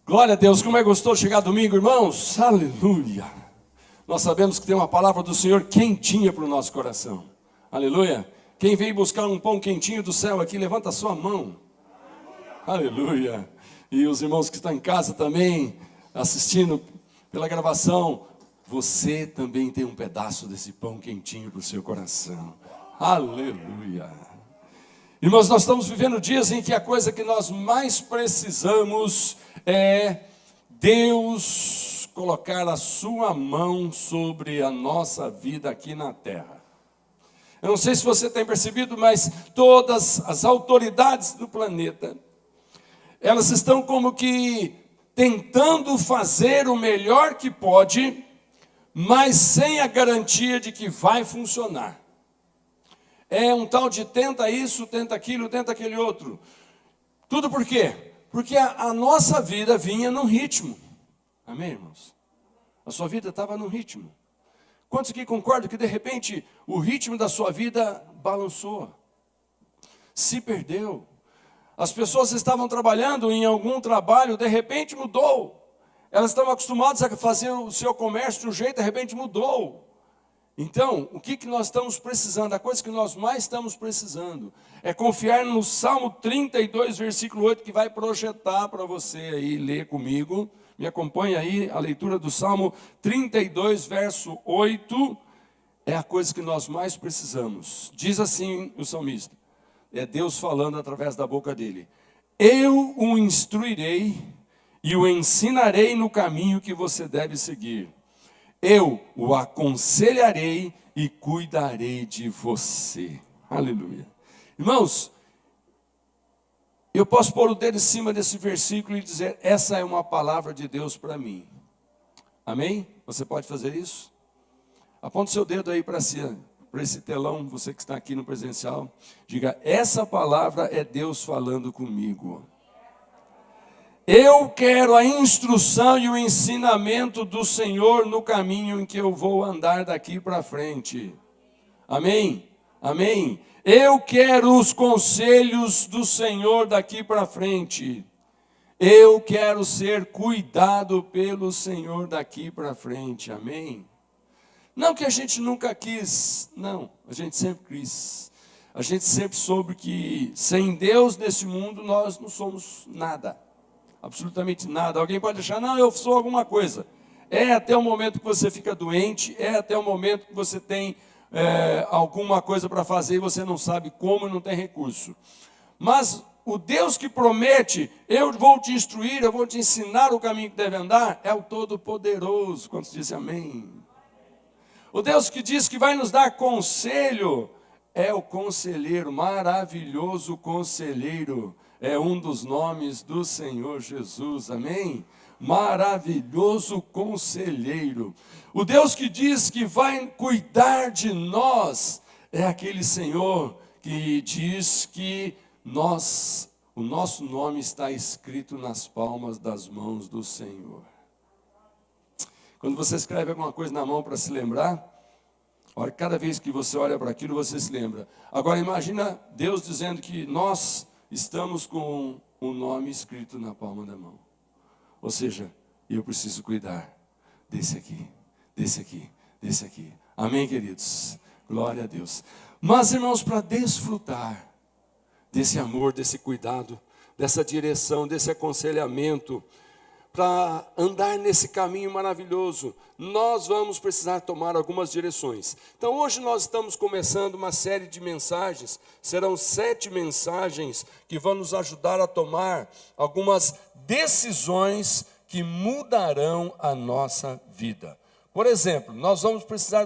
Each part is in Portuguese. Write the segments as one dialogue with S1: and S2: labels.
S1: Glória a Deus, como é gostoso chegar domingo, irmãos. Aleluia. Nós sabemos que tem uma palavra do Senhor quentinha para o nosso coração. Aleluia. Quem veio buscar um pão quentinho do céu aqui, levanta a sua mão. Aleluia. E os irmãos que estão em casa também, assistindo pela gravação, você também tem um pedaço desse pão quentinho para o seu coração. Aleluia. Irmãos, nós estamos vivendo dias em que a coisa que nós mais precisamos é Deus colocar a sua mão sobre a nossa vida aqui na terra. Eu não sei se você tem percebido, mas todas as autoridades do planeta, elas estão como que tentando fazer o melhor que pode, mas sem a garantia de que vai funcionar. É um tal de tenta isso, tenta aquilo, tenta aquele outro. Tudo por quê? Porque a nossa vida vinha num ritmo. Amém, irmãos? A sua vida estava num ritmo. Quantos aqui concordam que de repente o ritmo da sua vida balançou? Se perdeu. As pessoas estavam trabalhando em algum trabalho, de repente mudou. Elas estavam acostumadas a fazer o seu comércio de um jeito, de repente mudou. Então, o que nós estamos precisando? A coisa que nós mais estamos precisando é confiar no Salmo 32, versículo 8, que vai projetar para você aí, ler comigo. Me acompanha aí, a leitura do Salmo 32, verso 8, é a coisa que nós mais precisamos. Diz assim o salmista, é Deus falando através da boca dele. Eu o instruirei e o ensinarei no caminho que você deve seguir. Eu o aconselharei e cuidarei de você. Aleluia. Irmãos, eu posso pôr o dedo em cima desse versículo e dizer, essa é uma palavra de Deus para mim. Amém? Você pode fazer isso? Aponte seu dedo aí para esse telão, você que está aqui no presencial. Diga, essa palavra é Deus falando comigo. Eu quero a instrução e o ensinamento do Senhor no caminho em que eu vou andar daqui para frente. Amém? Amém? Eu quero os conselhos do Senhor daqui para frente. Eu quero ser cuidado pelo Senhor daqui para frente. Amém? Não que a gente nunca quis, não, a gente sempre quis. A gente sempre soube que sem Deus nesse mundo nós não somos nada. Absolutamente nada. Alguém pode achar, não, eu sou alguma coisa. É até o momento que você fica doente, é até o momento que você tem alguma coisa para fazer e você não sabe como e não tem recurso. Mas o Deus que promete, eu vou te instruir, eu vou te ensinar o caminho que deve andar, é o Todo-Poderoso. Quantos dizem amém? O Deus que diz que vai nos dar conselho, é o Conselheiro, maravilhoso Conselheiro. É um dos nomes do Senhor Jesus, amém? Maravilhoso Conselheiro. O Deus que diz que vai cuidar de nós, é aquele Senhor que diz que o nosso nome está escrito nas palmas das mãos do Senhor. Quando você escreve alguma coisa na mão para se lembrar, cada vez que você olha para aquilo, você se lembra. Agora imagina Deus dizendo que nós estamos com o nome escrito na palma da mão. Ou seja, eu preciso cuidar desse aqui, desse aqui, desse aqui. Amém, queridos? Glória a Deus. Mas, irmãos, para desfrutar desse amor, desse cuidado, dessa direção, desse aconselhamento, para andar nesse caminho maravilhoso, nós vamos precisar tomar algumas direções. Então hoje nós estamos começando uma série de mensagens, serão 7 mensagens que vão nos ajudar a tomar algumas decisões que mudarão a nossa vida. Por exemplo, nós vamos precisar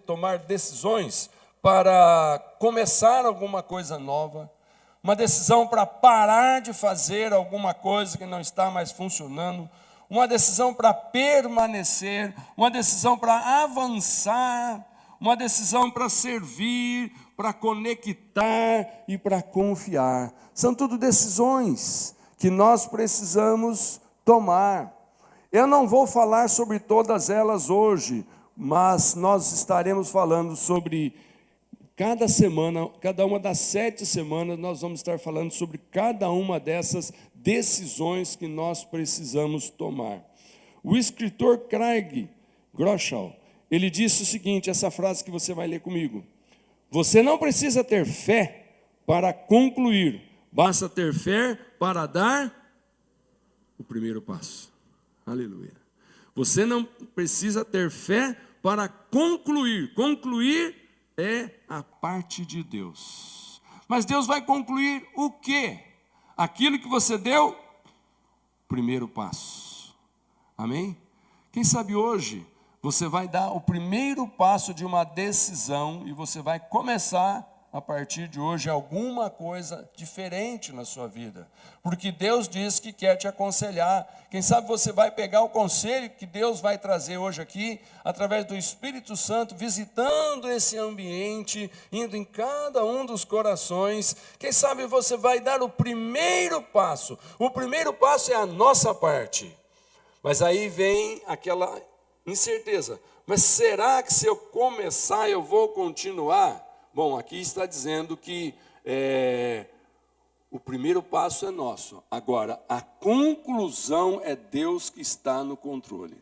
S1: tomar decisões para começar alguma coisa nova, uma decisão para parar de fazer alguma coisa que não está mais funcionando, uma decisão para permanecer, uma decisão para avançar, uma decisão para servir, para conectar e para confiar. São tudo decisões que nós precisamos tomar. Eu não vou falar sobre todas elas hoje, mas nós estaremos falando sobre cada semana, cada uma das 7 semanas, nós vamos estar falando sobre cada uma dessas decisões que nós precisamos tomar. O escritor Craig Groeschel, ele disse o seguinte, essa frase que você vai ler comigo: você não precisa ter fé para concluir, basta ter fé para dar o primeiro passo. Aleluia. Você não precisa ter fé para concluir. Concluir é a parte de Deus. Mas Deus vai concluir o quê? Aquilo que você deu, primeiro passo. Amém? Quem sabe hoje você vai dar o primeiro passo de uma decisão e você vai começar a partir de hoje alguma coisa diferente na sua vida. Porque Deus diz que quer te aconselhar. Quem sabe você vai pegar o conselho que Deus vai trazer hoje aqui, através do Espírito Santo, visitando esse ambiente, indo em cada um dos corações. Quem sabe você vai dar o primeiro passo. O primeiro passo é a nossa parte. Mas aí vem aquela incerteza. Mas será que se eu começar eu vou continuar? Bom, aqui está dizendo que o primeiro passo é nosso. Agora, a conclusão é Deus que está no controle.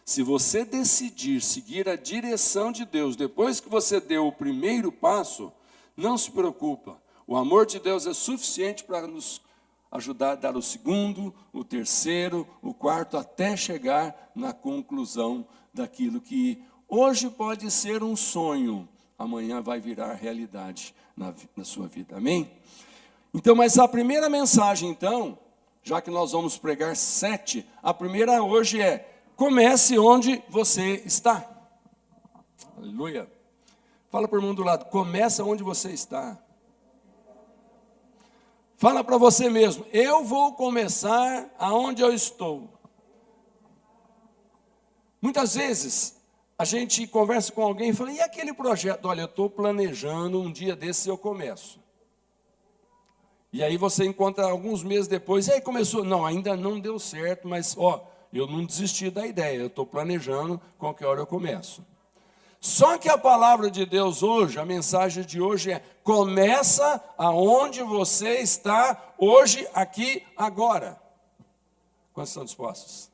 S1: Se você decidir seguir a direção de Deus, depois que você deu o primeiro passo, não se preocupa. O amor de Deus é suficiente para nos ajudar a dar o segundo, o terceiro, o quarto, até chegar na conclusão daquilo que hoje pode ser um sonho, amanhã vai virar realidade na sua vida, amém? Então, mas a primeira mensagem, então, já que nós vamos pregar 7, a primeira hoje é: comece onde você está. Aleluia. Fala para o irmão do lado: começa onde você está. Fala para você mesmo: eu vou começar aonde eu estou. Muitas vezes a gente conversa com alguém e fala: e aquele projeto? Olha, eu estou planejando, um dia desses eu começo. E aí você encontra alguns meses depois: e aí começou? Não, ainda não deu certo, mas eu não desisti da ideia, eu estou planejando, qualquer hora eu começo. Só que a palavra de Deus hoje, a mensagem de hoje é: começa aonde você está hoje, aqui, agora. Quantos estão dispostos?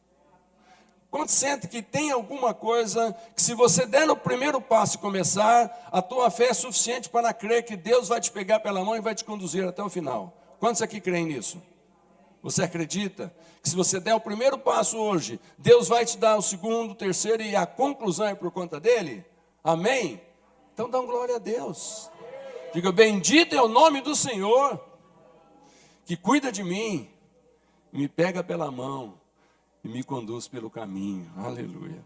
S1: Quando sente que tem alguma coisa que, se você der no primeiro passo e começar, a tua fé é suficiente para crer que Deus vai te pegar pela mão e vai te conduzir até o final? Quantos aqui creem nisso? Você acredita que se você der o primeiro passo hoje, Deus vai te dar o segundo, o terceiro e a conclusão é por conta dele? Amém? Então dá glória a Deus. Diga: bendito é o nome do Senhor, que cuida de mim, me pega pela mão e me conduz pelo caminho. Aleluia.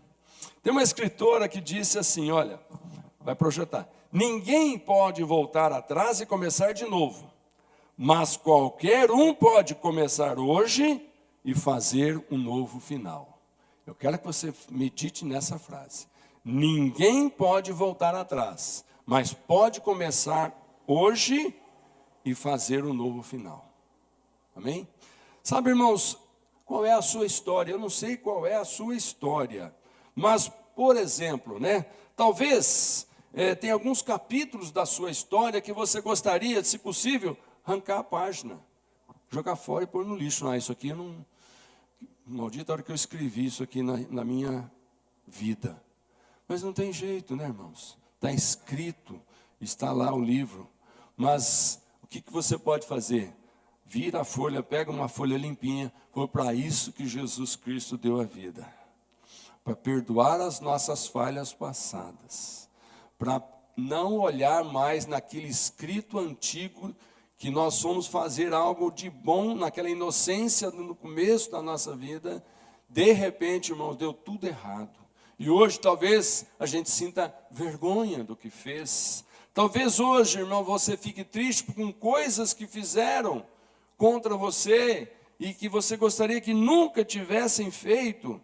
S1: Tem uma escritora que disse assim, olha, vai projetar: ninguém pode voltar atrás e começar de novo, mas qualquer um pode começar hoje e fazer um novo final. Eu quero que você medite nessa frase. Ninguém pode voltar atrás, mas pode começar hoje e fazer um novo final. Amém? Sabe, irmãos, qual é a sua história? Eu não sei qual é a sua história, mas, por exemplo, talvez tenha alguns capítulos da sua história que você gostaria, se possível, arrancar a página, jogar fora e pôr no lixo. Isso aqui não... Maldita hora que eu escrevi isso aqui na minha vida. Mas não tem jeito, irmãos? Está escrito, está lá o livro. Mas o que você pode fazer? Vira a folha, pega uma folha limpinha. Foi para isso que Jesus Cristo deu a vida. Para perdoar as nossas falhas passadas. Para não olhar mais naquele escrito antigo, que nós fomos fazer algo de bom naquela inocência no começo da nossa vida. De repente, irmãos, deu tudo errado. E hoje talvez a gente sinta vergonha do que fez. Talvez hoje, irmão, você fique triste com coisas que fizeram contra você e que você gostaria que nunca tivessem feito.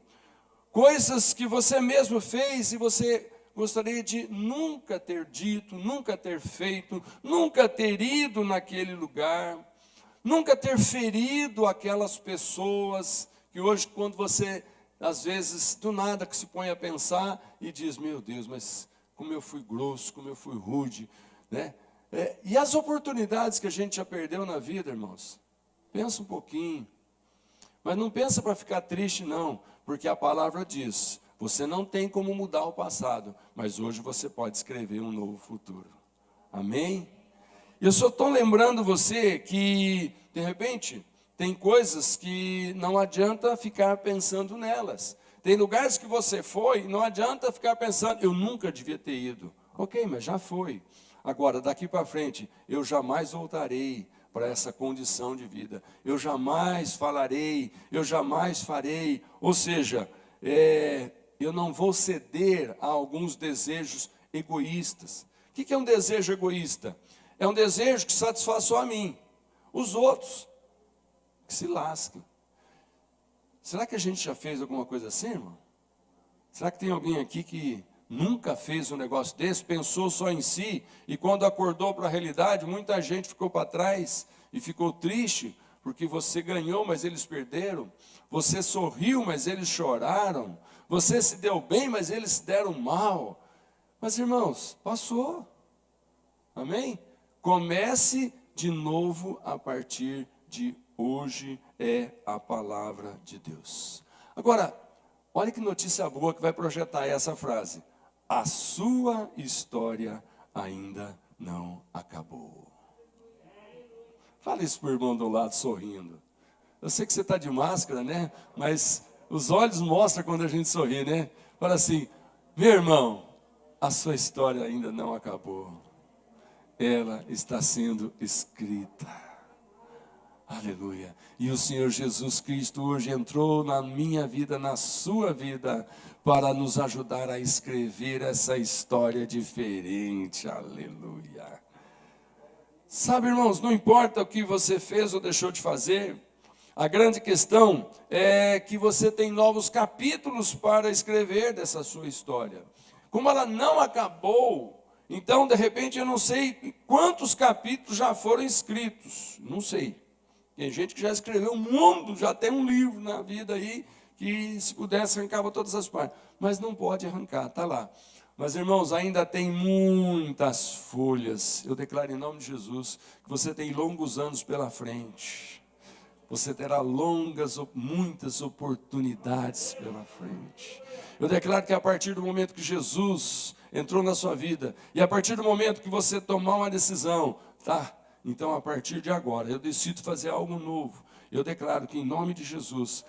S1: Coisas que você mesmo fez e você gostaria de nunca ter dito, nunca ter feito, nunca ter ido naquele lugar, nunca ter ferido aquelas pessoas que hoje, quando você, às vezes, do nada que se põe a pensar e diz: meu Deus, mas como eu fui grosso, como eu fui rude, E as oportunidades que a gente já perdeu na vida, irmãos? Pensa um pouquinho. Mas não pensa para ficar triste, não, porque a palavra diz, você não tem como mudar o passado, mas hoje você pode escrever um novo futuro. Amém? E eu só estou lembrando você que, de repente, tem coisas que não adianta ficar pensando nelas. Tem lugares que você foi, não adianta ficar pensando, eu nunca devia ter ido. Ok, mas já foi. Agora, daqui para frente, eu jamais voltarei para essa condição de vida. Eu jamais falarei, eu jamais farei. Ou seja, eu não vou ceder a alguns desejos egoístas. O que é um desejo egoísta? É um desejo que satisfaz só a mim. Os outros, que se lasquem. Será que a gente já fez alguma coisa assim, irmão? Será que tem alguém aqui que nunca fez um negócio desse, pensou só em si, e quando acordou para a realidade, muita gente ficou para trás e ficou triste, porque você ganhou, mas eles perderam. Você sorriu, mas eles choraram. Você se deu bem, mas eles se deram mal. Mas, irmãos, passou. Amém? Comece de novo a partir de hoje, é a palavra de Deus. Agora, olha que notícia boa que vai projetar essa frase. A sua história ainda não acabou. Fala isso para o irmão do lado sorrindo. Eu sei que você está de máscara, né? Mas os olhos mostram quando a gente sorri, né? Fala assim, meu irmão, a sua história ainda não acabou. Ela está sendo escrita. Aleluia. E o Senhor Jesus Cristo hoje entrou na minha vida, na sua vida, para nos ajudar a escrever essa história diferente. Aleluia. Sabe, irmãos, não importa o que você fez ou deixou de fazer, a grande questão é que você tem novos capítulos para escrever dessa sua história. Como ela não acabou, então, de repente, eu não sei quantos capítulos já foram escritos, não sei. Tem gente que já escreveu um mundo, já tem um livro na vida aí, que se pudesse arrancava todas as partes. Mas não pode arrancar, está lá. Mas, irmãos, ainda tem muitas folhas. Eu declaro em nome de Jesus que você tem longos anos pela frente. Você terá muitas oportunidades pela frente. Eu declaro que a partir do momento que Jesus entrou na sua vida, e a partir do momento que você tomar uma decisão, tá? Então, a partir de agora, eu decido fazer algo novo. Eu declaro que, em nome de Jesus,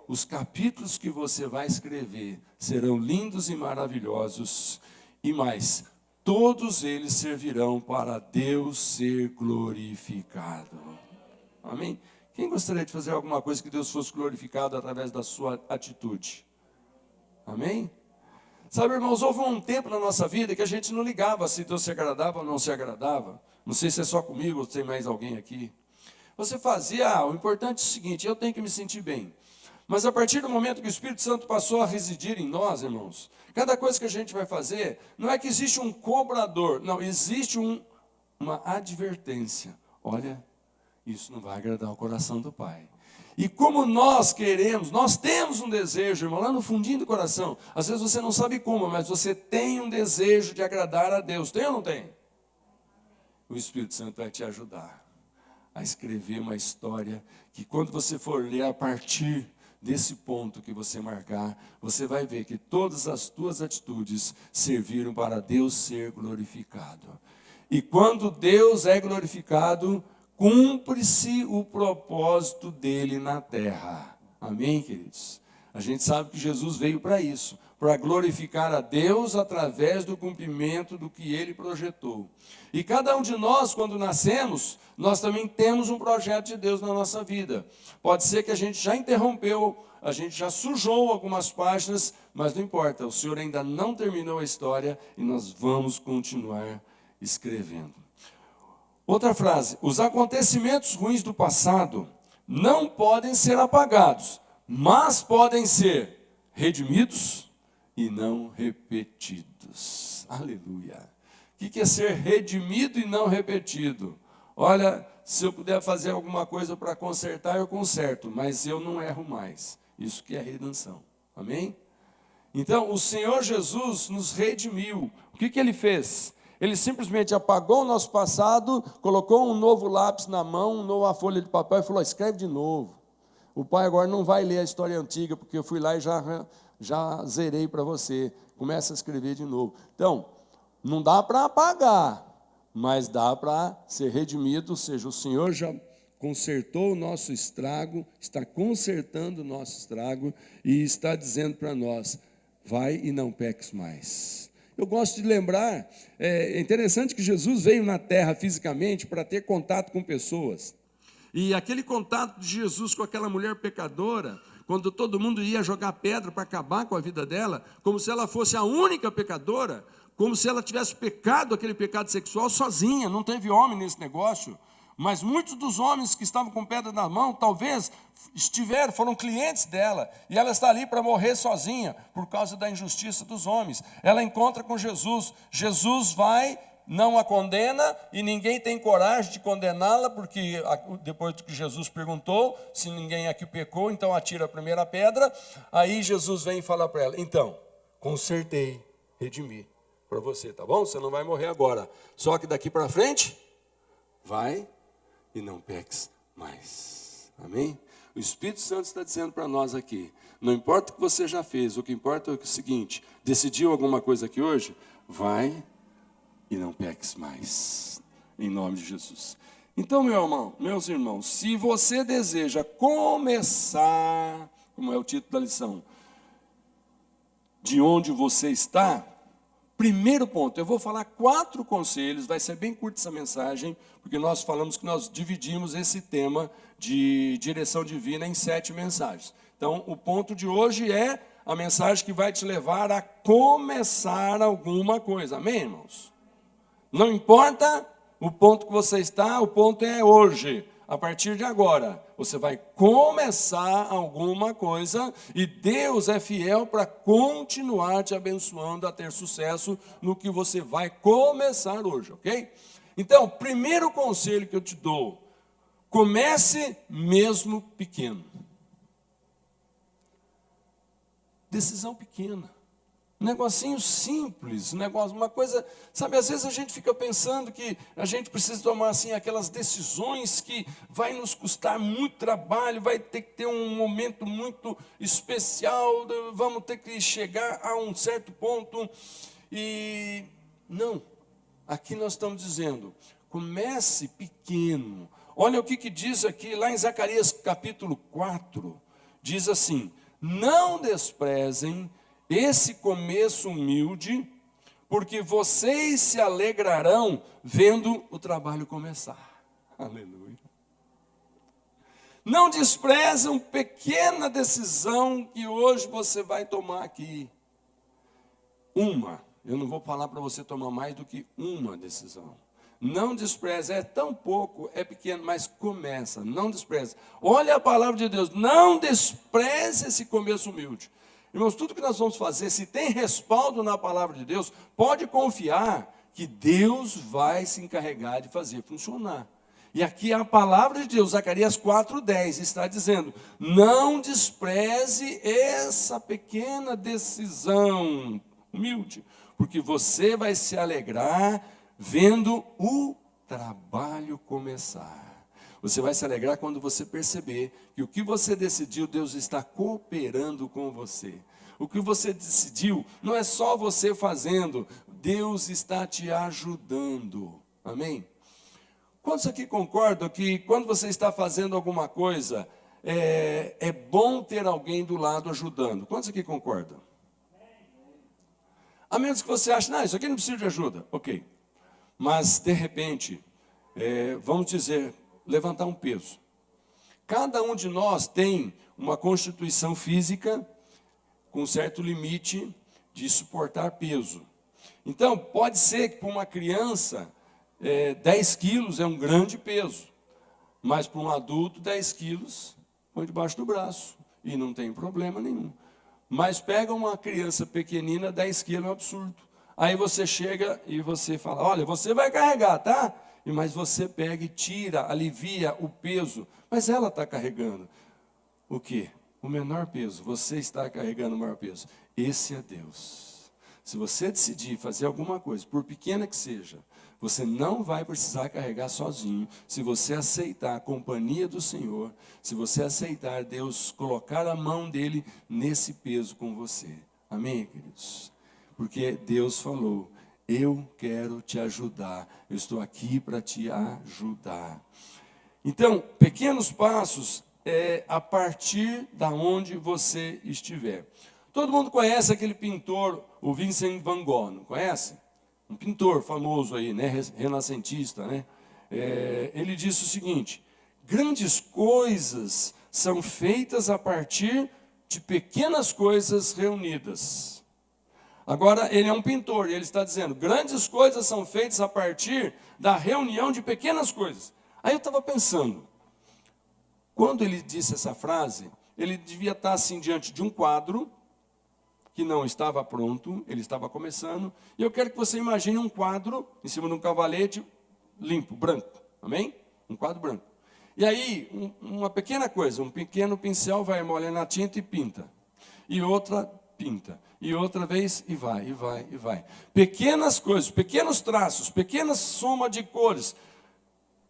S1: os capítulos que você vai escrever serão lindos e maravilhosos. E mais, todos eles servirão para Deus ser glorificado. Amém? Quem gostaria de fazer alguma coisa que Deus fosse glorificado através da sua atitude? Amém? Sabe, irmãos, houve um tempo na nossa vida que a gente não ligava se Deus se agradava ou não se agradava. Não sei se é só comigo ou se tem mais alguém aqui. Você fazia, o importante é o seguinte, eu tenho que me sentir bem. Mas a partir do momento que o Espírito Santo passou a residir em nós, irmãos, cada coisa que a gente vai fazer, não é que existe um cobrador, não, existe uma advertência. Olha, isso não vai agradar o coração do Pai. E como nós queremos, nós temos um desejo, irmão, lá no fundinho do coração. Às vezes você não sabe como, mas você tem um desejo de agradar a Deus. Tem ou não tem? O Espírito Santo vai te ajudar a escrever uma história que quando você for ler a partir desse ponto que você marcar, você vai ver que todas as tuas atitudes serviram para Deus ser glorificado. E quando Deus é glorificado, cumpre-se o propósito dele na terra. Amém, queridos? A gente sabe que Jesus veio para isso, para glorificar a Deus através do cumprimento do que ele projetou. E cada um de nós, quando nascemos, nós também temos um projeto de Deus na nossa vida. Pode ser que a gente já interrompeu, a gente já sujou algumas páginas, mas não importa, o Senhor ainda não terminou a história e nós vamos continuar escrevendo. Outra frase, os acontecimentos ruins do passado não podem ser apagados, mas podem ser redimidos e não repetidos. Aleluia. O que é ser redimido e não repetido? Olha, se eu puder fazer alguma coisa para consertar, eu conserto, mas eu não erro mais. Isso que é redenção. Amém? Então, o Senhor Jesus nos redimiu. O que ele fez? Ele simplesmente apagou o nosso passado, colocou um novo lápis na mão, uma nova folha de papel e falou, escreve de novo. O pai agora não vai ler a história antiga, porque eu fui lá e já zerei para você. Começa a escrever de novo. Então, não dá para apagar, mas dá para ser redimido, ou seja, o Senhor já consertou o nosso estrago, está consertando o nosso estrago e está dizendo para nós, vai e não peques mais. Eu gosto de lembrar, é interessante que Jesus veio na terra fisicamente para ter contato com pessoas. E aquele contato de Jesus com aquela mulher pecadora, quando todo mundo ia jogar pedra para acabar com a vida dela, como se ela fosse a única pecadora, como se ela tivesse pecado aquele pecado sexual sozinha, não teve homem nesse negócio. Mas muitos dos homens que estavam com pedra na mão, talvez foram clientes dela, e ela está ali para morrer sozinha, por causa da injustiça dos homens. Ela encontra com Jesus, Jesus vai, não a condena, e ninguém tem coragem de condená-la, porque depois que Jesus perguntou se ninguém aqui pecou, então atira a primeira pedra. Aí Jesus vem e fala para ela, então, consertei, redimi para você, tá bom? Você não vai morrer agora, só que daqui para frente, vai e não peques mais. Amém? O Espírito Santo está dizendo para nós aqui, não importa o que você já fez, o que importa é o seguinte, decidiu alguma coisa aqui hoje? Vai e não peques mais, em nome de Jesus. Então, meus irmãos, se você deseja começar, como é o título da lição, de onde você está, primeiro ponto, eu vou falar 4 conselhos, vai ser bem curta essa mensagem, porque nós falamos que nós dividimos esse tema de direção divina em 7 mensagens. Então, o ponto de hoje é a mensagem que vai te levar a começar alguma coisa. Amém, irmãos? Não importa o ponto que você está, o ponto é hoje. A partir de agora, você vai começar alguma coisa e Deus é fiel para continuar te abençoando a ter sucesso no que você vai começar hoje, ok? Então, primeiro conselho que eu te dou, comece mesmo pequeno. Decisão pequena. Um negocinho simples, uma coisa, sabe, às vezes a gente fica pensando que a gente precisa tomar assim aquelas decisões que vai nos custar muito trabalho, vai ter que ter um momento muito especial, vamos ter que chegar a um certo ponto, e não, aqui nós estamos dizendo, comece pequeno. Olha o que diz aqui, lá em Zacarias capítulo 4, diz assim, não desprezem esse começo humilde, porque vocês se alegrarão vendo o trabalho começar. Aleluia. Não desprezam pequena decisão que hoje você vai tomar aqui. Eu não vou falar para você tomar mais do que uma decisão. Não despreze, é tão pouco, é pequeno, mas começa, não despreze. Olha a palavra de Deus, não despreze esse começo humilde. Irmãos, tudo que nós vamos fazer, se tem respaldo na palavra de Deus, pode confiar que Deus vai se encarregar de fazer funcionar. E aqui a palavra de Deus, Zacarias 4:10, está dizendo, não despreze essa pequena decisão humilde, porque você vai se alegrar vendo o trabalho começar. Você vai se alegrar quando você perceber que o que você decidiu, Deus está cooperando com você. O que você decidiu, não é só você fazendo, Deus está te ajudando. Amém? Quantos aqui concordam que quando você está fazendo alguma coisa, é bom ter alguém do lado ajudando? Quantos aqui concordam? A menos que você ache, não, isso aqui não precisa de ajuda. Ok. Mas, de repente, vamos dizer, levantar um peso. Cada um de nós tem uma constituição física com um certo limite de suportar peso. Então, pode ser que para uma criança, 10 quilos é um grande peso, mas para um adulto, 10 quilos põe debaixo do braço e não tem problema nenhum. Mas pega uma criança pequenina, 10 quilos é um absurdo. Aí você chega e você fala, olha, você vai carregar, tá? Mas você pega e tira, alivia o peso, mas ela está carregando. O quê? O menor peso, você está carregando o maior peso. Esse é Deus. Se você decidir fazer alguma coisa, por pequena que seja, você não vai precisar carregar sozinho, se você aceitar a companhia do Senhor, se você aceitar Deus colocar a mão dele nesse peso com você. Amém, queridos? Porque Deus falou, eu quero te ajudar, eu estou aqui para te ajudar. Então, pequenos passos é a partir da onde você estiver. Todo mundo conhece aquele pintor, o Vincent van Gogh, não conhece? Um pintor famoso aí, né? Renascentista, né? Ele disse o seguinte, grandes coisas são feitas a partir de pequenas coisas reunidas. Agora, ele é um pintor e ele está dizendo, grandes coisas são feitas a partir da reunião de pequenas coisas. Aí eu estava pensando, quando ele disse essa frase, ele devia estar assim diante de um quadro, que não estava pronto, ele estava começando, e eu quero que você imagine um quadro em cima de um cavalete limpo, branco, amém? Um quadro branco. E aí, uma pequena coisa, um pequeno pincel vai molhando na tinta e pinta. E outra pinta. E outra vez, e vai, e vai, e vai. Pequenas coisas, pequenos traços, pequena soma de cores.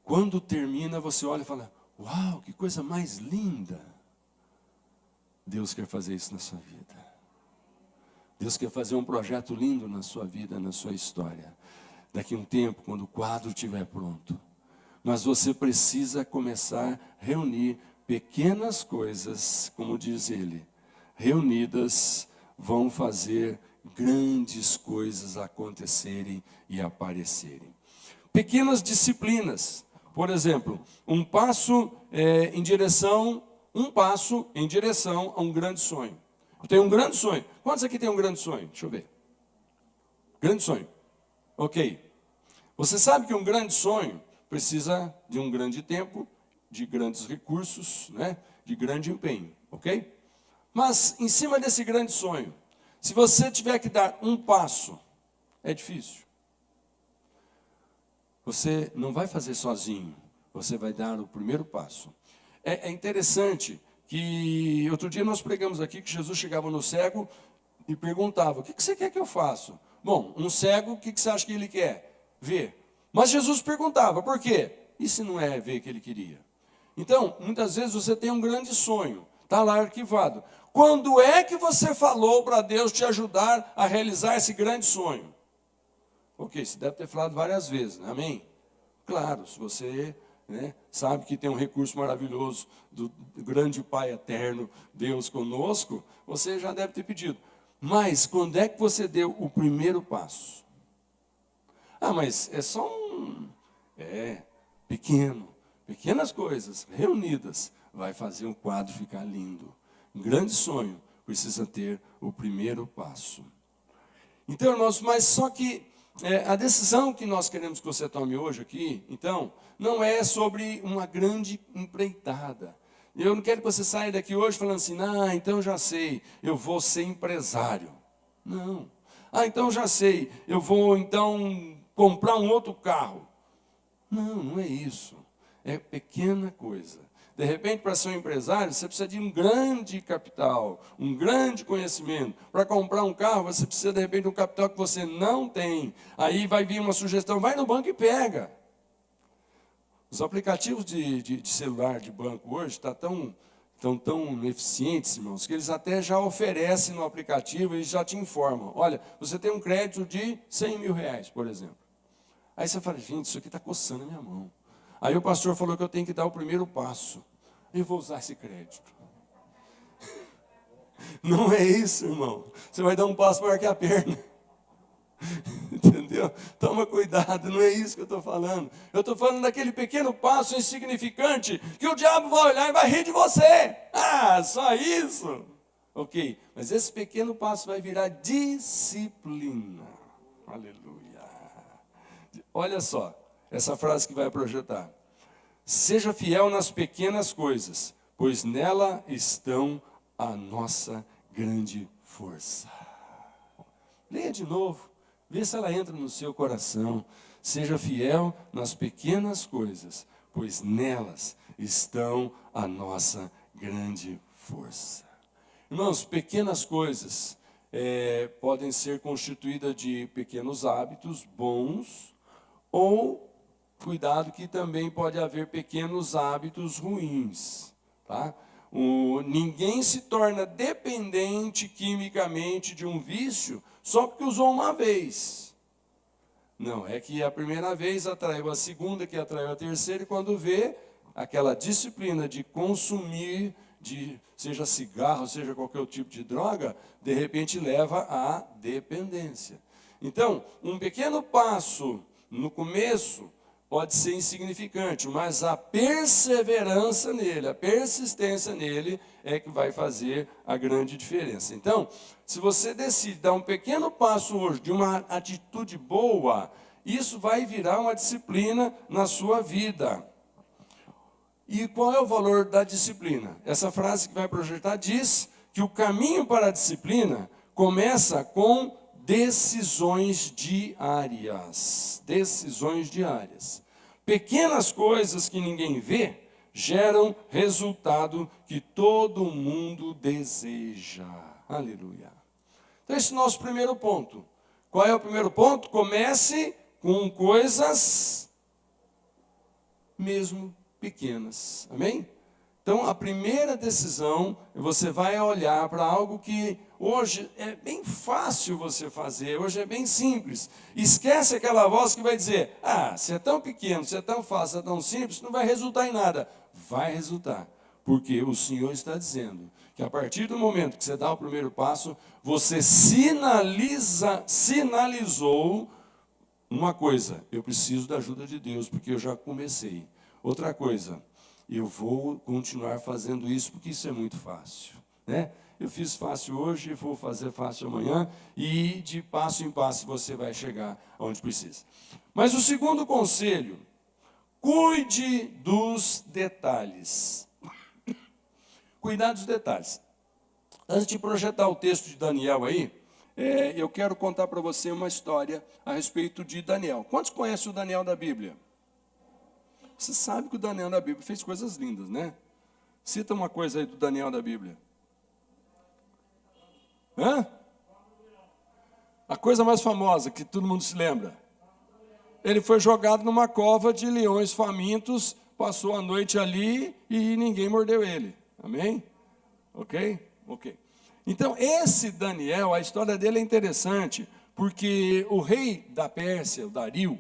S1: Quando termina, você olha e fala, uau, que coisa mais linda. Deus quer fazer isso na sua vida. Deus quer fazer um projeto lindo na sua vida, na sua história. Daqui a um tempo, quando o quadro estiver pronto. Mas você precisa começar a reunir pequenas coisas, como diz ele. Reunidas vão fazer grandes coisas acontecerem e aparecerem. Pequenas disciplinas. Por exemplo, um passo em direção a um grande sonho. Eu tenho um grande sonho. Quantos aqui tem um grande sonho? Deixa eu ver. Grande sonho. Ok. Você sabe que um grande sonho precisa de um grande tempo, de grandes recursos, né? De grande empenho. Ok? Mas, em cima desse grande sonho, se você tiver que dar um passo, é difícil. Você não vai fazer sozinho. Você vai dar o primeiro passo. É interessante que outro dia nós pregamos aqui que Jesus chegava no cego e perguntava, o que você quer que eu faça? Bom, um cego, o que você acha que ele quer? Ver. Mas Jesus perguntava, por quê? E se não é ver que ele queria? Então, muitas vezes você tem um grande sonho, está lá arquivado. Quando é que você falou para Deus te ajudar a realizar esse grande sonho? Ok, você deve ter falado várias vezes, né? Amém? Claro, se você sabe que tem um recurso maravilhoso do grande Pai eterno, Deus conosco, você já deve ter pedido. Mas quando é que você deu o primeiro passo? Ah, mas é só pequenas coisas reunidas vai fazer um quadro ficar lindo. Um grande sonho precisa ter o primeiro passo. Então, irmãos, mas só que a decisão que nós queremos que você tome hoje aqui, então, não é sobre uma grande empreitada. Eu não quero que você saia daqui hoje falando assim, então já sei, eu vou ser empresário. Não. Então já sei, eu vou então comprar um outro carro. Não, não é isso. É pequena coisa. De repente, para ser um empresário, você precisa de um grande capital, um grande conhecimento. Para comprar um carro, você precisa, de repente, de um capital que você não tem. Aí vai vir uma sugestão, vai no banco e pega. Os aplicativos de celular de banco hoje estão tão eficientes, irmãos, que eles até já oferecem no aplicativo e já te informam. Olha, você tem um crédito de 100 mil reais, por exemplo. Aí você fala, gente, isso aqui está coçando a minha mão. Aí o pastor falou que eu tenho que dar o primeiro passo. Eu vou usar esse crédito. Não é isso, irmão. Você vai dar um passo maior que a perna. Entendeu? Toma cuidado, não é isso que eu estou falando. Eu estou falando daquele pequeno passo insignificante que o diabo vai olhar e vai rir de você. Só isso? Ok, mas esse pequeno passo vai virar disciplina. Aleluia. Olha só, essa frase que vai projetar. Seja fiel nas pequenas coisas, pois nela estão a nossa grande força. Leia de novo, vê se ela entra no seu coração. Seja fiel nas pequenas coisas, pois nelas estão a nossa grande força. Irmãos, pequenas coisas podem ser constituídas de pequenos hábitos bons, ou, cuidado que também pode haver pequenos hábitos ruins, tá? Ninguém se torna dependente quimicamente de um vício só porque usou uma vez. Não, é que a primeira vez atraiu a segunda, que atraiu a terceira, e quando vê, aquela disciplina de consumir, seja cigarro, seja qualquer tipo de droga, de repente leva à dependência. Então, um pequeno passo no começo pode ser insignificante, mas a perseverança nele, a persistência nele é que vai fazer a grande diferença. Então, se você decide dar um pequeno passo hoje de uma atitude boa, isso vai virar uma disciplina na sua vida. E qual é o valor da disciplina? Essa frase que vai projetar diz que o caminho para a disciplina começa com decisões diárias. Decisões diárias. Pequenas coisas que ninguém vê geram resultado que todo mundo deseja. Aleluia. Então, esse é o nosso primeiro ponto. Qual é o primeiro ponto? Comece com coisas mesmo pequenas. Amém? Então, a primeira decisão, você vai olhar para algo que hoje é bem fácil você fazer, hoje é bem simples. Esquece aquela voz que vai dizer, se é tão pequeno, se é tão fácil, se é tão simples, não vai resultar em nada. Vai resultar, porque o Senhor está dizendo que a partir do momento que você dá o primeiro passo, você sinalizou uma coisa, eu preciso da ajuda de Deus, porque eu já comecei. Outra coisa, eu vou continuar fazendo isso, porque isso é muito fácil, né? Eu fiz fácil hoje, vou fazer fácil amanhã, e de passo em passo você vai chegar onde precisa. Mas o segundo conselho, cuide dos detalhes. Cuidar dos detalhes. Antes de projetar o texto de Daniel aí, eu quero contar para você uma história a respeito de Daniel. Quantos conhecem o Daniel da Bíblia? Você sabe que o Daniel da Bíblia fez coisas lindas, né? Cita uma coisa aí do Daniel da Bíblia. A coisa mais famosa, que todo mundo se lembra. Ele foi jogado numa cova de leões famintos, passou a noite ali e ninguém mordeu ele. Amém? Ok? Ok. Então, esse Daniel, a história dele é interessante, porque o rei da Pérsia, o Dario,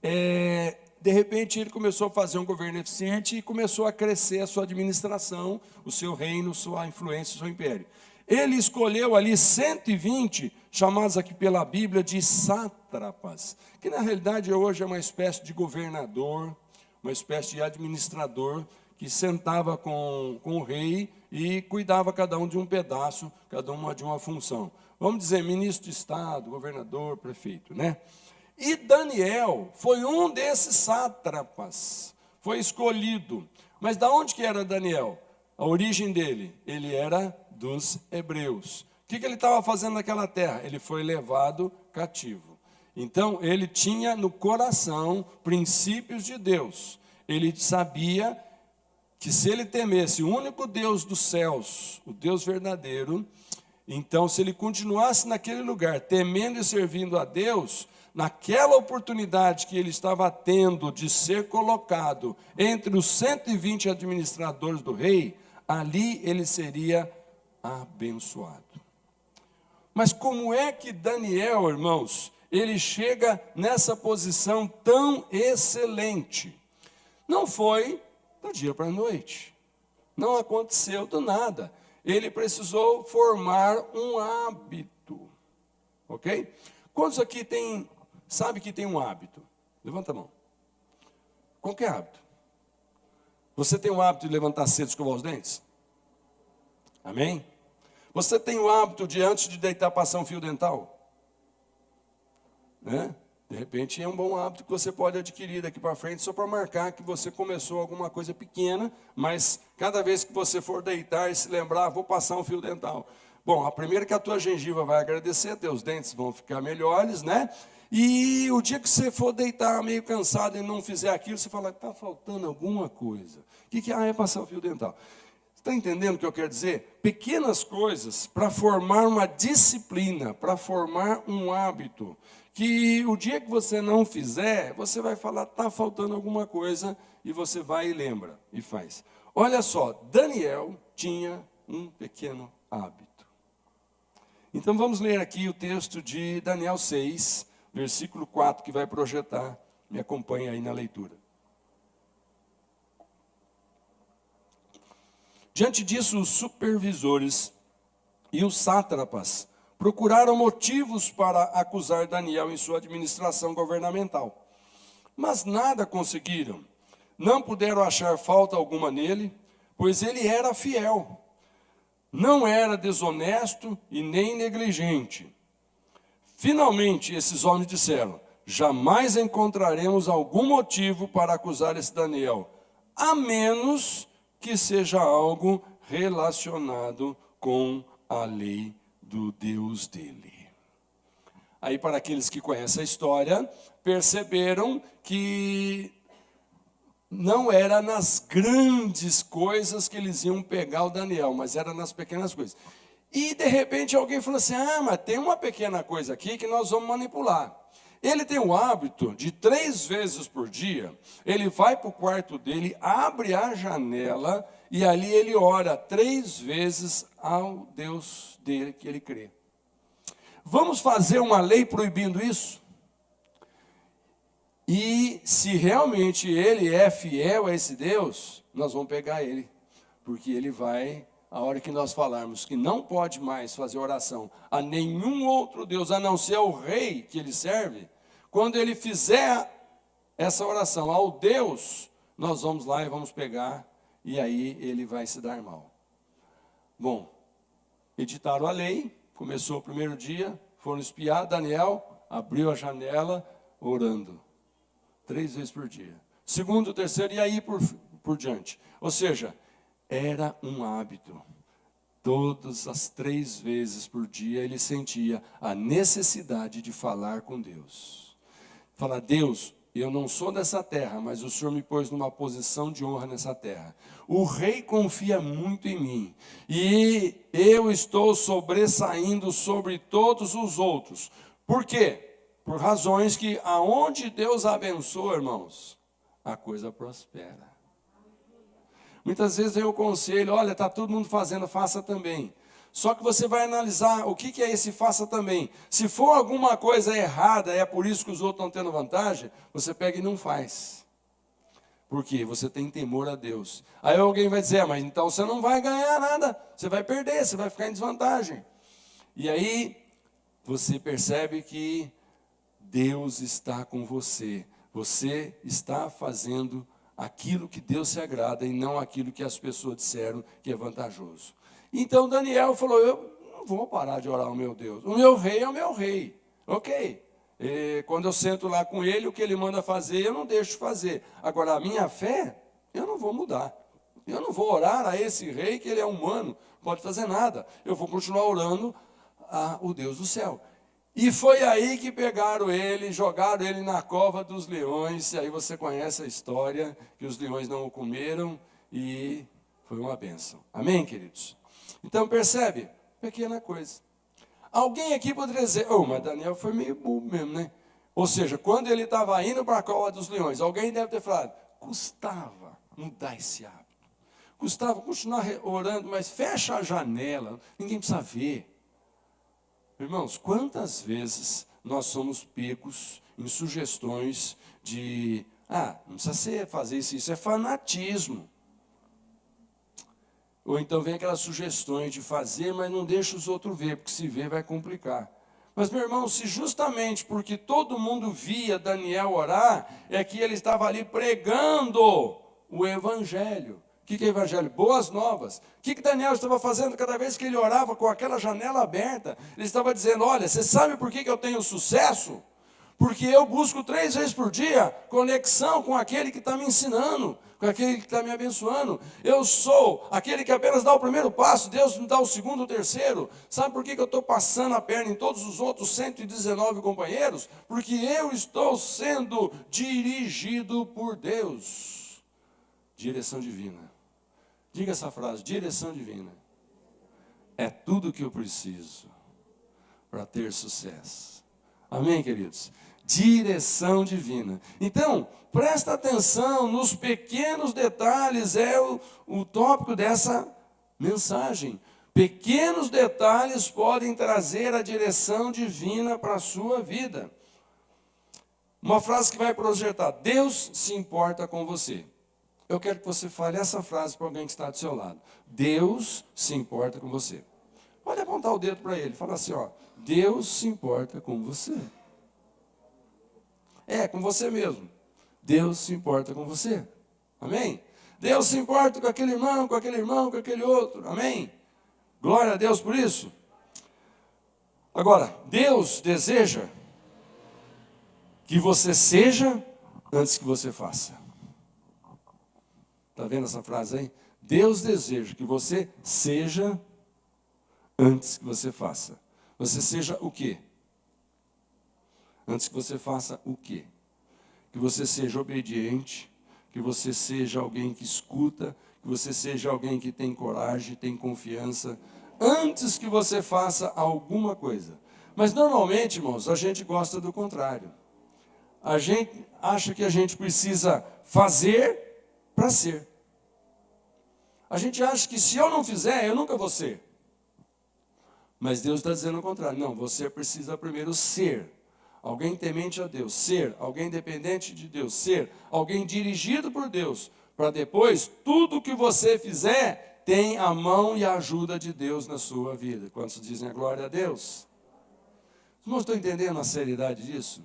S1: de repente ele começou a fazer um governo eficiente e começou a crescer a sua administração, o seu reino, sua influência, o seu império. Ele escolheu ali 120, chamados aqui pela Bíblia de sátrapas, que na realidade hoje é uma espécie de governador, uma espécie de administrador, que sentava com o rei e cuidava cada um de um pedaço, cada uma de uma função. Vamos dizer, ministro de Estado, governador, prefeito, né? E Daniel foi um desses sátrapas, foi escolhido. Mas de onde que era Daniel? A origem dele, ele era dos hebreus. O que ele estava fazendo naquela terra? Ele foi levado cativo. Então, ele tinha no coração princípios de Deus. Ele sabia que se ele temesse o único Deus dos céus, o Deus verdadeiro, então se ele continuasse naquele lugar, temendo e servindo a Deus, naquela oportunidade que ele estava tendo de ser colocado entre os 120 administradores do rei, ali ele seria abençoado. Mas como é que Daniel, irmãos, ele chega nessa posição tão excelente? Não foi do dia para a noite. Não aconteceu do nada. Ele precisou formar um hábito. Ok? Quantos aqui sabe que tem um hábito? Levanta a mão. Qual que é hábito? Você tem o hábito de levantar cedo e escovar os dentes? Amém? Você tem o hábito de, antes de deitar, passar um fio dental? Né? De repente é um bom hábito que você pode adquirir daqui para frente, só para marcar que você começou alguma coisa pequena, mas cada vez que você for deitar e se lembrar, vou passar um fio dental. Bom, a primeira que a tua gengiva vai agradecer, teus dentes vão ficar melhores, né? E o dia que você for deitar meio cansado e não fizer aquilo, você fala, está faltando alguma coisa. O que é? É passar o fio dental. Está entendendo o que eu quero dizer? Pequenas coisas para formar uma disciplina, para formar um hábito, que o dia que você não fizer, você vai falar, está faltando alguma coisa, e você vai e lembra, e faz. Olha só, Daniel tinha um pequeno hábito. Então vamos ler aqui o texto de Daniel 6, versículo 4, que vai projetar. Me acompanha aí na leitura. Diante disso, os supervisores e os sátrapas procuraram motivos para acusar Daniel em sua administração governamental. Mas nada conseguiram. Não puderam achar falta alguma nele, pois ele era fiel. Não era desonesto e nem negligente. Finalmente, esses homens disseram, jamais encontraremos algum motivo para acusar esse Daniel, a menos que seja algo relacionado com a lei do Deus dele. Aí, para aqueles que conhecem a história, perceberam que não era nas grandes coisas que eles iam pegar o Daniel, mas era nas pequenas coisas. E, de repente, alguém falou assim, mas tem uma pequena coisa aqui que nós vamos manipular. Ele tem o hábito de 3 vezes por dia, ele vai para o quarto dele, abre a janela e ali ele ora 3 vezes ao Deus dele que ele crê. Vamos fazer uma lei proibindo isso? E se realmente ele é fiel a esse Deus, nós vamos pegar ele, porque ele vai, a hora que nós falarmos que não pode mais fazer oração a nenhum outro Deus, a não ser o rei que ele serve, quando ele fizer essa oração ao Deus, nós vamos lá e vamos pegar, e aí ele vai se dar mal. Bom, editaram a lei, começou o primeiro dia, foram espiar, Daniel abriu a janela, orando, 3 vezes por dia. Segundo, terceiro, e aí por diante. Ou seja, era um hábito. Todas as 3 vezes por dia ele sentia a necessidade de falar com Deus. Falar, Deus, eu não sou dessa terra, mas o Senhor me pôs numa posição de honra nessa terra. O rei confia muito em mim. E eu estou sobressaindo sobre todos os outros. Por quê? Por razões que aonde Deus abençoa, irmãos, a coisa prospera. Muitas vezes eu conselho, olha, está todo mundo fazendo, faça também. Só que você vai analisar o que é esse faça também. Se for alguma coisa errada, é por isso que os outros estão tendo vantagem, você pega e não faz. Por quê? Você tem temor a Deus. Aí alguém vai dizer, mas então você não vai ganhar nada, você vai perder, você vai ficar em desvantagem. E aí você percebe que Deus está com você. Você está fazendo aquilo que Deus se agrada e não aquilo que as pessoas disseram que é vantajoso. Então Daniel falou, eu não vou parar de orar ao meu Deus. O meu rei é o meu rei. Ok. Quando eu sento lá com ele, o que ele manda fazer, eu não deixo fazer. Agora, a minha fé, eu não vou mudar. Eu não vou orar a esse rei, que ele é humano, não pode fazer nada. Eu vou continuar orando ao Deus do céu. E foi aí que pegaram ele, jogaram ele na cova dos leões. E aí você conhece a história, que os leões não o comeram e foi uma bênção. Amém, queridos? Então percebe, pequena coisa. Alguém aqui poderia dizer, mas Daniel foi meio bobo mesmo, né? Ou seja, quando ele estava indo para a cova dos leões, alguém deve ter falado, custava mudar esse hábito. Custava continuar orando, mas fecha a janela, ninguém precisa ver. Irmãos, quantas vezes nós somos pegos em sugestões de, não precisa fazer isso é fanatismo. Ou então vem aquelas sugestões de fazer, mas não deixa os outros ver, porque se ver vai complicar. Mas, meu irmão, se justamente porque todo mundo via Daniel orar, é que ele estava ali pregando o evangelho. O que é evangelho? Boas novas. O que Daniel estava fazendo cada vez que ele orava com aquela janela aberta? Ele estava dizendo, olha, você sabe por que eu tenho sucesso? Porque eu busco 3 vezes por dia conexão com aquele que está me ensinando, com aquele que está me abençoando. Eu sou aquele que apenas dá o primeiro passo, Deus me dá o segundo, o terceiro. Sabe por que eu estou passando a perna em todos os outros 119 companheiros? Porque eu estou sendo dirigido por Deus. Direção divina. Diga essa frase: direção divina é tudo o que eu preciso para ter sucesso. Amém, queridos? Direção divina. Então, presta atenção nos pequenos detalhes, é o tópico dessa mensagem. Pequenos detalhes podem trazer a direção divina para a sua vida. Uma frase que vai projetar: Deus se importa com você. Eu quero que você fale essa frase para alguém que está do seu lado. Deus se importa com você. Pode apontar o dedo para ele, fala assim, ó: Deus se importa com você. É, com você mesmo. Deus se importa com você. Amém? Deus se importa com aquele irmão, com aquele irmão, com aquele outro. Amém? Glória a Deus por isso. Agora, Deus deseja que você seja antes que você faça. Está vendo essa frase aí? Deus deseja que você seja antes que você faça. Você seja o quê? Antes que você faça o quê? Que você seja obediente, que você seja alguém que escuta, que você seja alguém que tem coragem, tem confiança, antes que você faça alguma coisa. Mas normalmente, irmãos, a gente gosta do contrário. A gente acha que a gente precisa fazer para ser. A gente acha que se eu não fizer, eu nunca vou ser. Mas Deus está dizendo o contrário. Não, você precisa primeiro ser alguém temente a Deus, ser alguém dependente de Deus, ser alguém dirigido por Deus, para depois, tudo que você fizer, tem a mão e a ajuda de Deus na sua vida. Quantos dizem a glória a Deus? Os irmãos estão entendendo a seriedade disso?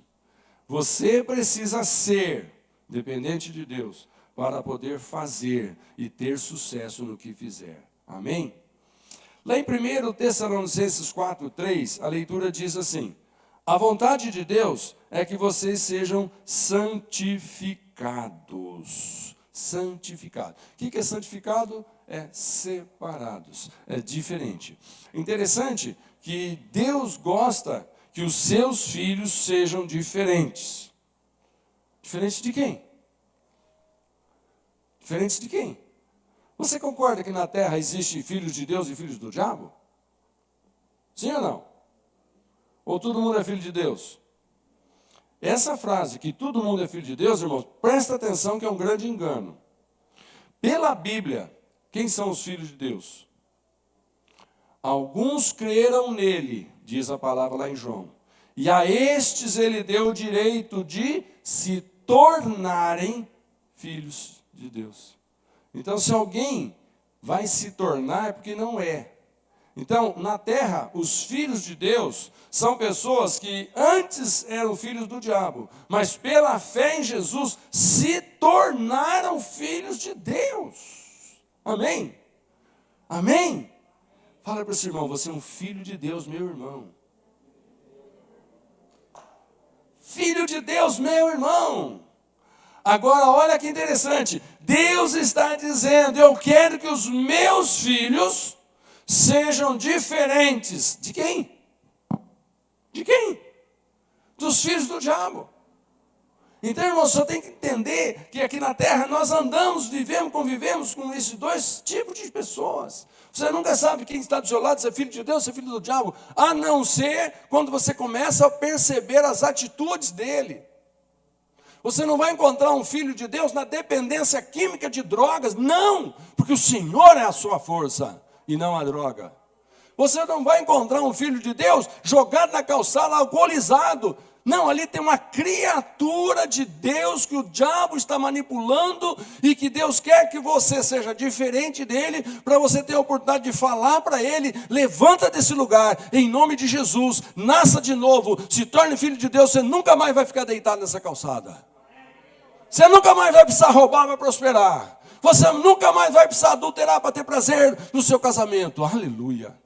S1: Você precisa ser dependente de Deus para poder fazer e ter sucesso no que fizer. Amém? Lá em 1 Tessalonicenses 4:3, a leitura diz assim: a vontade de Deus é que vocês sejam santificados. Santificado. O que é santificado? É separados. É diferente. Interessante que Deus gosta que os seus filhos sejam diferentes. Diferentes de quem? Diferentes de quem? Você concorda que na terra existem filhos de Deus e filhos do diabo? Sim ou não? Ou todo mundo é filho de Deus? Essa frase, que todo mundo é filho de Deus, irmãos, presta atenção que é um grande engano. Pela Bíblia, quem são os filhos de Deus? Alguns creram nele, diz a palavra lá em João. E a estes ele deu o direito de se tornarem filhos de Deus. Então, se alguém vai se tornar, é porque não é. Então, na terra, os filhos de Deus são pessoas que antes eram filhos do diabo, mas pela fé em Jesus se tornaram filhos de Deus. Amém? Amém? Fala para esse irmão: você é um filho de Deus, meu irmão. Filho de Deus, meu irmão. Agora, olha que interessante. Deus está dizendo: eu quero que os meus filhos sejam diferentes. De quem? De quem? Dos filhos do diabo. Então, irmão, só tem que entender que aqui na terra nós andamos, vivemos, convivemos com esses dois tipos de pessoas. Você nunca sabe quem está do seu lado, se é filho de Deus, se é filho do diabo, a não ser quando você começa a perceber as atitudes dele. Você não vai encontrar um filho de Deus na dependência química de drogas, não, porque o Senhor é a sua força e não a droga. Você não vai encontrar um filho de Deus jogado na calçada, alcoolizado. Não, ali tem uma criatura de Deus que o diabo está manipulando e que Deus quer que você seja diferente dele, para você ter a oportunidade de falar para ele: levanta desse lugar, em nome de Jesus, nasça de novo, se torne filho de Deus, você nunca mais vai ficar deitado nessa calçada. Você nunca mais vai precisar roubar para prosperar. Você nunca mais vai precisar adulterar para ter prazer no seu casamento. Aleluia.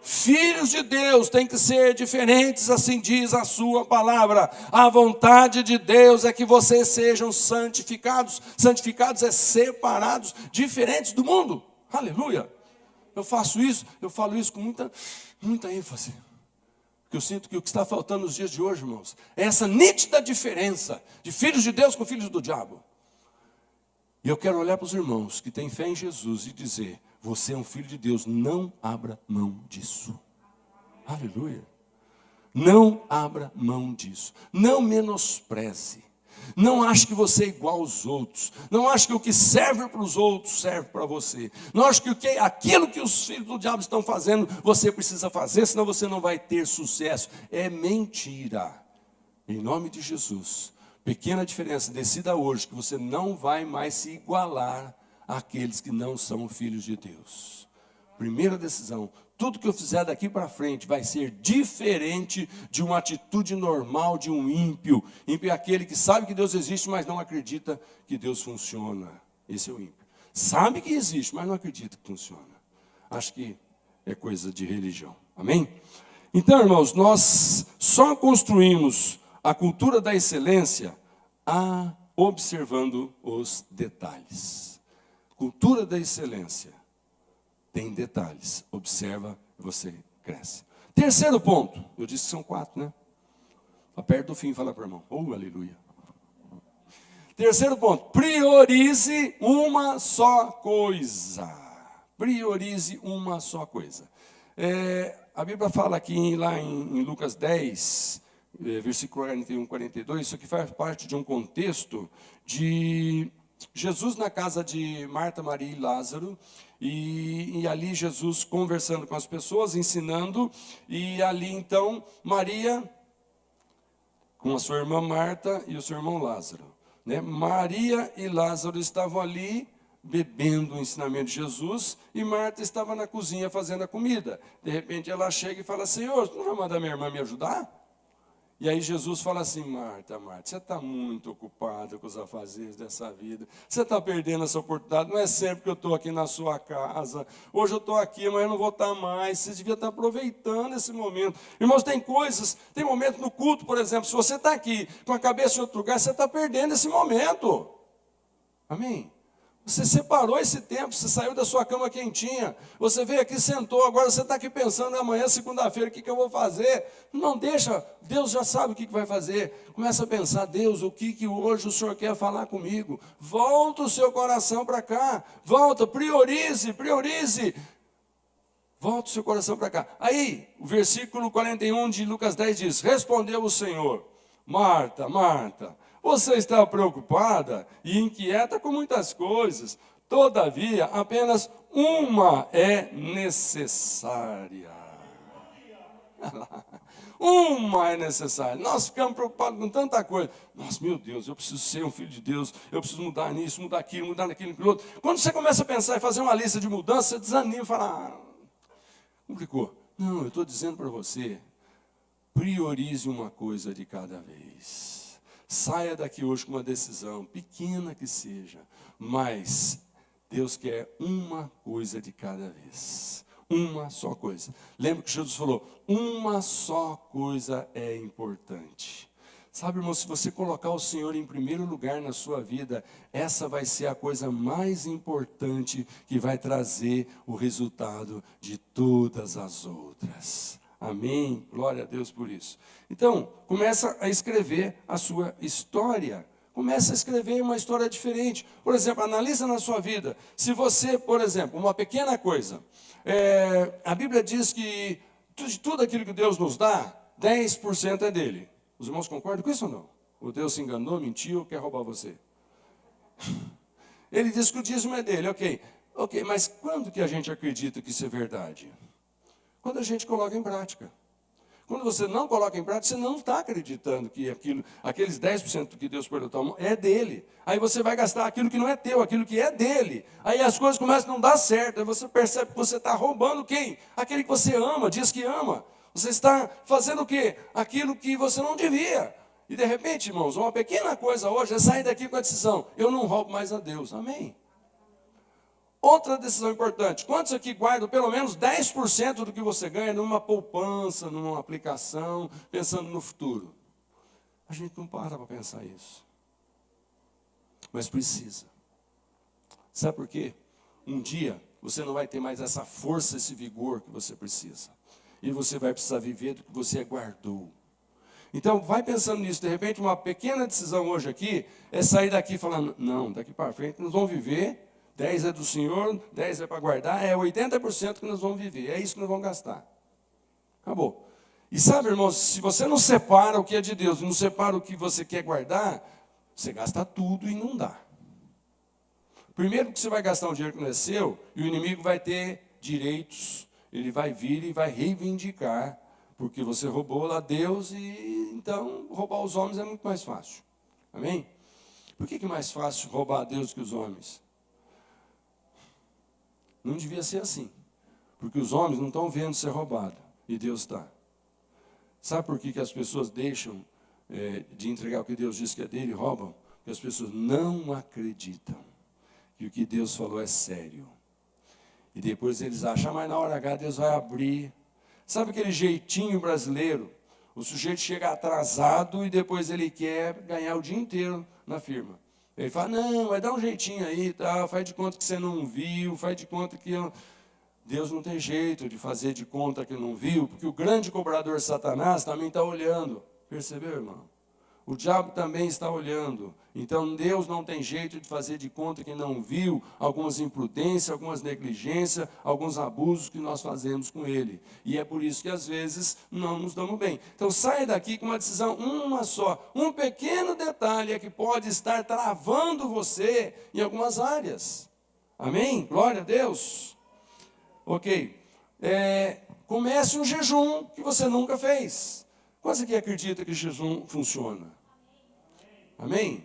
S1: Filhos de Deus têm que ser diferentes, assim diz a sua palavra. A vontade de Deus é que vocês sejam santificados. Santificados é separados, diferentes do mundo. Aleluia. Eu faço isso, eu falo isso com muita ênfase. Porque eu sinto que o que está faltando nos dias de hoje, irmãos, é essa nítida diferença de filhos de Deus com filhos do diabo. E eu quero olhar para os irmãos que têm fé em Jesus e dizer: você é um filho de Deus, não abra mão disso. Aleluia. Não abra mão disso. Não menospreze. Não ache que você é igual aos outros. Não ache que o que serve para os outros serve para você. Não ache que aquilo que os filhos do diabo estão fazendo, você precisa fazer, senão você não vai ter sucesso. É mentira. Em nome de Jesus. Pequena diferença. Decida hoje que você não vai mais se igualar àqueles que não são filhos de Deus. Primeira decisão. Tudo que eu fizer daqui para frente vai ser diferente de uma atitude normal de um ímpio. Ímpio é aquele que sabe que Deus existe, mas não acredita que Deus funciona. Esse é o ímpio. Sabe que existe, mas não acredita que funciona. Acho que é coisa de religião. Amém? Então, irmãos, nós só construímos a cultura da excelência observando os detalhes. Cultura da excelência. Tem detalhes. Observa, você cresce. Terceiro ponto. Eu disse que são 4, né? Está perto do fim, fala para o irmão. Aleluia. Terceiro ponto. Priorize uma só coisa. Priorize uma só coisa. A Bíblia fala aqui, lá em Lucas 10, versículo 41, 42, isso aqui faz parte de um contexto de Jesus na casa de Marta, Maria e Lázaro, e ali Jesus conversando com as pessoas, ensinando, e ali então Maria com a sua irmã Marta e o seu irmão Lázaro, né? Maria e Lázaro estavam ali bebendo o ensinamento de Jesus, e Marta estava na cozinha fazendo a comida. De repente ela chega e fala: Senhor, não vai mandar minha irmã me ajudar? E aí Jesus fala assim: Marta, você está muito ocupada com os afazeres dessa vida. Você está perdendo essa oportunidade. Não é sempre que eu estou aqui na sua casa. Hoje eu estou aqui, mas eu não vou estar mais. Você devia estar aproveitando esse momento. Irmãos, tem momentos no culto, por exemplo. Se você está aqui com a cabeça em outro lugar, você está perdendo esse momento. Amém? Você separou esse tempo, você saiu da sua cama quentinha, você veio aqui, sentou, agora você está aqui pensando: amanhã, segunda-feira, o que eu vou fazer? Não deixa, Deus já sabe o que vai fazer. Começa a pensar: Deus, o que hoje o Senhor quer falar comigo? Volta o seu coração para cá, volta, priorize. Volta o seu coração para cá. Aí, o versículo 41 de Lucas 10 diz: respondeu o Senhor: Marta, Marta, você está preocupada e inquieta com muitas coisas, todavia apenas uma é necessária. Uma é necessária. Nós ficamos preocupados com tanta coisa. Nossa, meu Deus, eu preciso ser um filho de Deus, eu preciso mudar nisso, mudar aquilo, mudar naquilo, naquilo outro. Quando você começa a pensar e fazer uma lista de mudanças, você desanima e fala: complicou. Não, eu estou dizendo para você, priorize uma coisa de cada vez. Saia daqui hoje com uma decisão, pequena que seja, mas Deus quer uma coisa de cada vez. Uma só coisa. Lembra que Jesus falou: uma só coisa é importante. Sabe, irmão, se você colocar o Senhor em primeiro lugar na sua vida, essa vai ser a coisa mais importante que vai trazer o resultado de todas as outras. Amém? Glória a Deus por isso. Então, começa a escrever a sua história. Começa a escrever uma história diferente. Por exemplo, analisa na sua vida. Se você, por exemplo, uma pequena coisa, a Bíblia diz que de tudo aquilo que Deus nos dá, 10% é dele. Os irmãos concordam com isso ou não? O Deus se enganou, mentiu, quer roubar você. Ele diz que o dízimo é dele, ok, mas quando que a gente acredita que isso é verdade? Quando a gente coloca em prática. Quando você não coloca em prática, você não está acreditando que aqueles 10% que Deus perdeu tua mão é dele. Aí você vai gastar aquilo que não é teu, aquilo que é dele. Aí as coisas começam a não dar certo. Aí você percebe que você está roubando quem? Aquele que você ama, diz que ama. Você está fazendo o quê? Aquilo que você não devia. E de repente, irmãos, uma pequena coisa hoje é sair daqui com a decisão: eu não roubo mais a Deus. Amém? Outra decisão importante: quantos aqui guardam pelo menos 10% do que você ganha numa poupança, numa aplicação, pensando no futuro? A gente não para pensar isso. Mas precisa. Sabe por quê? Um dia você não vai ter mais essa força, esse vigor que você precisa. E você vai precisar viver do que você guardou. Então, vai pensando nisso. De repente, uma pequena decisão hoje aqui é sair daqui falando, não, daqui para frente nós vamos viver, 10 é do Senhor, 10 é para guardar, é 80% que nós vamos viver, é isso que nós vamos gastar. Acabou. E sabe, irmãos, se você não separa o que é de Deus, não separa o que você quer guardar, você gasta tudo e não dá. Primeiro que você vai gastar um dinheiro que não é seu, e o inimigo vai ter direitos, ele vai vir e vai reivindicar, porque você roubou lá Deus, e então roubar os homens é muito mais fácil. Amém? Por que é mais fácil roubar a Deus que os homens? Não devia ser assim, porque os homens não estão vendo ser roubado, e Deus está. Sabe por que as pessoas deixam de entregar o que Deus diz que é dele e roubam? Porque as pessoas não acreditam que o que Deus falou é sério. E depois eles acham, mas na hora H Deus vai abrir. Sabe aquele jeitinho brasileiro? O sujeito chega atrasado e depois ele quer ganhar o dia inteiro na firma. Ele fala, não, vai dar um jeitinho aí, tá? Faz de conta que você não viu, faz de conta que... Deus não tem jeito de fazer de conta que não viu, porque o grande cobrador Satanás também está olhando. Percebeu, irmão? O diabo também está olhando. Então, Deus não tem jeito de fazer de conta que não viu algumas imprudências, algumas negligências, alguns abusos que nós fazemos com Ele. E é por isso que, às vezes, não nos damos bem. Então, saia daqui com uma decisão, uma só. Um pequeno detalhe é que pode estar travando você em algumas áreas. Amém? Glória a Deus. Ok. Comece um jejum que você nunca fez. Quantos aqui acredita que jejum funciona? Amém?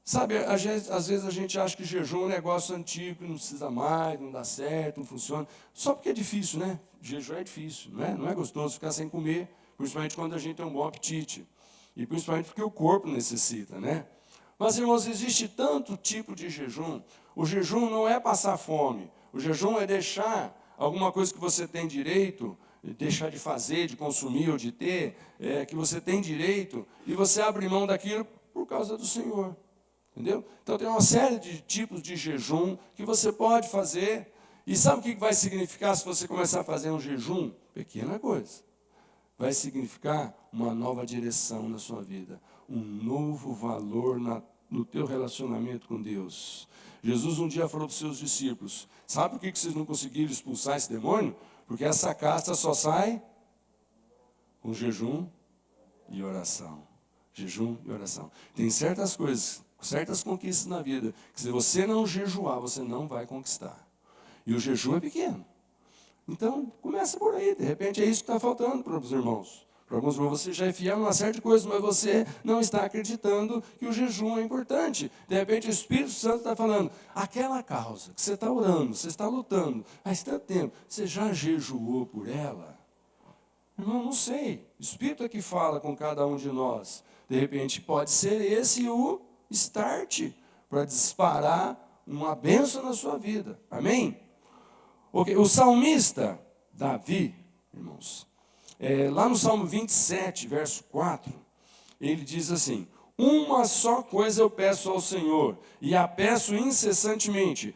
S1: Sabe, às vezes a gente acha que jejum é um negócio antigo, não precisa mais, não dá certo, não funciona. Só porque é difícil, né? Jejum é difícil, não é? Não é gostoso ficar sem comer, principalmente quando a gente tem um bom apetite. E principalmente porque o corpo necessita, né? Mas, irmãos, existe tanto tipo de jejum. O jejum não é passar fome. O jejum é deixar alguma coisa que você tem direito, deixar de fazer, de consumir ou de ter, que você tem direito, e você abre mão daquilo por causa do Senhor. Entendeu? Então tem uma série de tipos de jejum que você pode fazer. E sabe o que vai significar se você começar a fazer um jejum? Pequena coisa. Vai significar uma nova direção na sua vida, um novo valor no teu relacionamento com Deus. Jesus um dia falou para os seus discípulos, sabe por que vocês não conseguiram expulsar esse demônio? Porque essa casta só sai com jejum e oração. Jejum e oração. Tem certas coisas, certas conquistas na vida, que se você não jejuar, você não vai conquistar. E o jejum é pequeno. Então, começa por aí. De repente, é isso que está faltando para os irmãos. Para alguns irmãos, você já é fiel em uma série de coisas, mas você não está acreditando que o jejum é importante. De repente, o Espírito Santo está falando, aquela causa que você está orando, você está lutando, faz tanto tempo, você já jejuou por ela? Irmão, não sei. O Espírito é que fala com cada um de nós. De repente, pode ser esse o start para disparar uma bênção na sua vida. Amém? Okay. O salmista, Davi, irmãos, lá no Salmo 27, verso 4, ele diz assim, uma só coisa eu peço ao Senhor, e a peço incessantemente,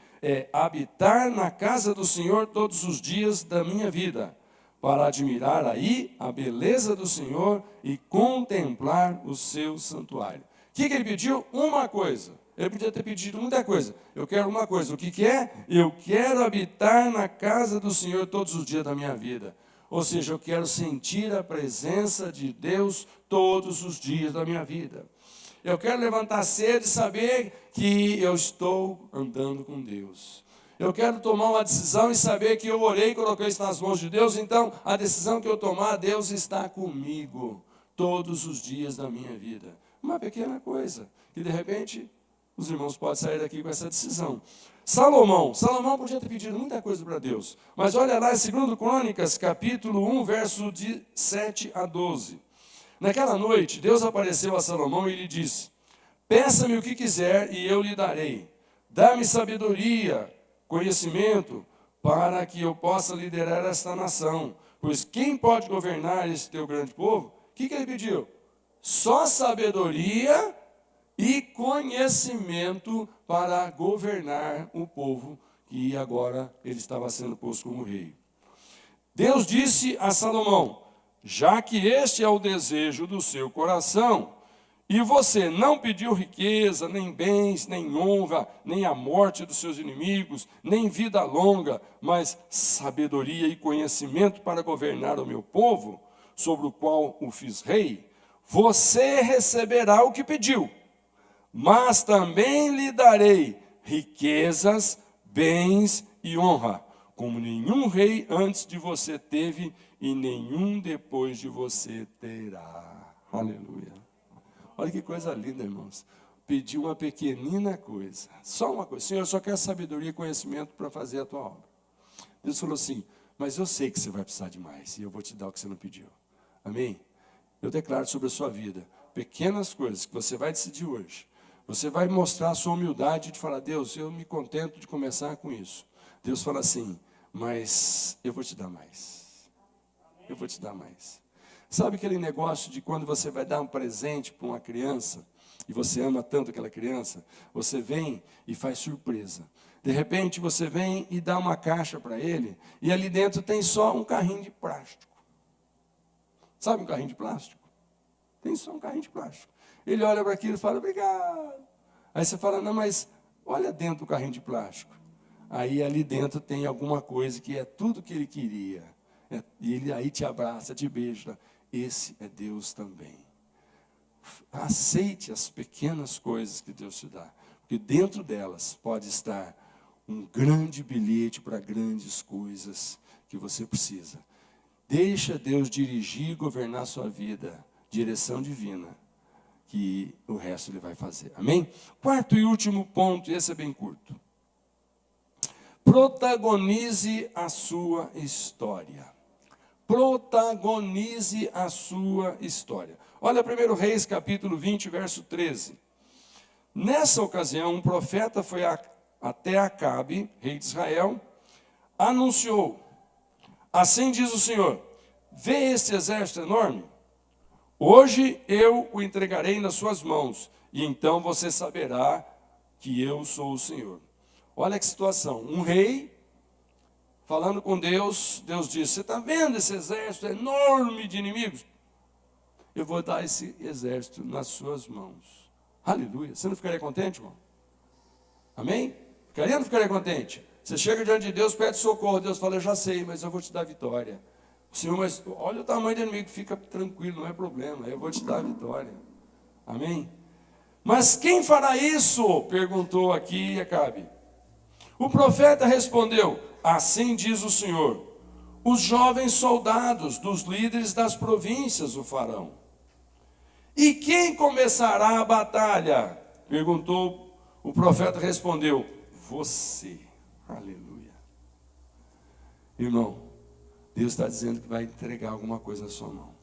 S1: habitar na casa do Senhor todos os dias da minha vida, para admirar aí a beleza do Senhor e contemplar o seu santuário. O que ele pediu? Uma coisa. Ele podia ter pedido muita coisa. Eu quero uma coisa. O que é? Eu quero habitar na casa do Senhor todos os dias da minha vida. Ou seja, eu quero sentir a presença de Deus todos os dias da minha vida. Eu quero levantar cedo e saber que eu estou andando com Deus. Eu quero tomar uma decisão e saber que eu orei e coloquei isso nas mãos de Deus. Então, a decisão que eu tomar, Deus está comigo todos os dias da minha vida. Uma pequena coisa, que de repente os irmãos podem sair daqui com essa decisão. Salomão podia ter pedido muita coisa para Deus. Mas olha lá, em 2 Crônicas, capítulo 1, verso de 7 a 12. Naquela noite, Deus apareceu a Salomão e lhe disse, peça-me o que quiser e eu lhe darei. Dá-me sabedoria, conhecimento, para que eu possa liderar esta nação. Pois quem pode governar esse teu grande povo? O que ele pediu? Só sabedoria e conhecimento para governar o povo que agora ele estava sendo posto como rei. Deus disse a Salomão, já que este é o desejo do seu coração, e você não pediu riqueza, nem bens, nem honra, nem a morte dos seus inimigos, nem vida longa, mas sabedoria e conhecimento para governar o meu povo, sobre o qual o fiz rei, você receberá o que pediu, mas também lhe darei riquezas, bens e honra, como nenhum rei antes de você teve e nenhum depois de você terá. Aleluia. Olha que coisa linda, irmãos. Pediu uma pequenina coisa, só uma coisa. Senhor, eu só quero sabedoria e conhecimento para fazer a tua obra. Deus falou assim, mas eu sei que você vai precisar de mais, e eu vou te dar o que você não pediu. Amém? Eu declaro sobre a sua vida, pequenas coisas que você vai decidir hoje. Você vai mostrar a sua humildade de falar, Deus, eu me contento de começar com isso. Deus fala assim, mas eu vou te dar mais. Eu vou te dar mais. Sabe aquele negócio de quando você vai dar um presente para uma criança, e você ama tanto aquela criança, você vem e faz surpresa. De repente você vem e dá uma caixa para ele, e ali dentro tem só um carrinho de plástico. Sabe um carrinho de plástico? Tem só um carrinho de plástico. Ele olha para aquilo e fala, obrigado. Aí você fala, não, mas olha dentro do carrinho de plástico. Aí ali dentro tem alguma coisa que é tudo que ele queria. E ele aí te abraça, te beija. Esse é Deus também. Aceite as pequenas coisas que Deus te dá. Porque dentro delas pode estar um grande bilhete para grandes coisas que você precisa. Deixa Deus dirigir e governar a sua vida. Direção divina. Que o resto Ele vai fazer. Amém? Quarto e último ponto, esse é bem curto. Protagonize a sua história. Protagonize a sua história. Olha 1 Reis, capítulo 20, verso 13. Nessa ocasião, um profeta foi até Acabe, rei de Israel, anunciou, assim diz o Senhor, vê este exército enorme? Hoje eu o entregarei nas suas mãos, e então você saberá que eu sou o Senhor. Olha que situação, um rei falando com Deus, Deus disse, você está vendo esse exército enorme de inimigos? Eu vou dar esse exército nas suas mãos. Aleluia. Você não ficaria contente, irmão? Amém? Ficaria ou não ficaria contente? Você chega diante de Deus, pede socorro, Deus fala, eu já sei, mas eu vou te dar vitória. Senhor, mas olha o tamanho do inimigo, fica tranquilo, não é problema, eu vou te dar a vitória. Amém? Mas quem fará isso? Perguntou aqui Acabe. O profeta respondeu, assim diz o Senhor, os jovens soldados dos líderes das províncias o farão. E quem começará a batalha? Perguntou, o profeta respondeu, você. Aleluia. Irmão, Deus está dizendo que vai entregar alguma coisa na sua mão.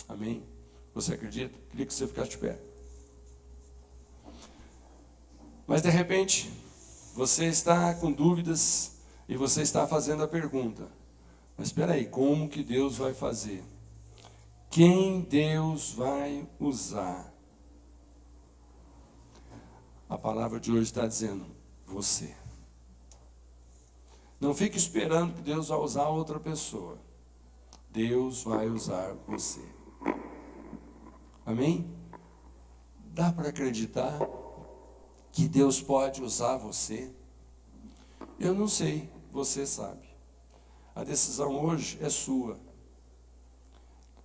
S1: Amém? Você acredita? Queria que você ficasse de pé. Mas de repente, você está com dúvidas e você está fazendo a pergunta. Mas espera aí, como que Deus vai fazer? Quem Deus vai usar? A palavra de hoje está dizendo, você. Não fique esperando que Deus vai usar outra pessoa. Deus vai usar você. Amém? Dá para acreditar que Deus pode usar você? Eu não sei, você sabe. A decisão hoje é sua.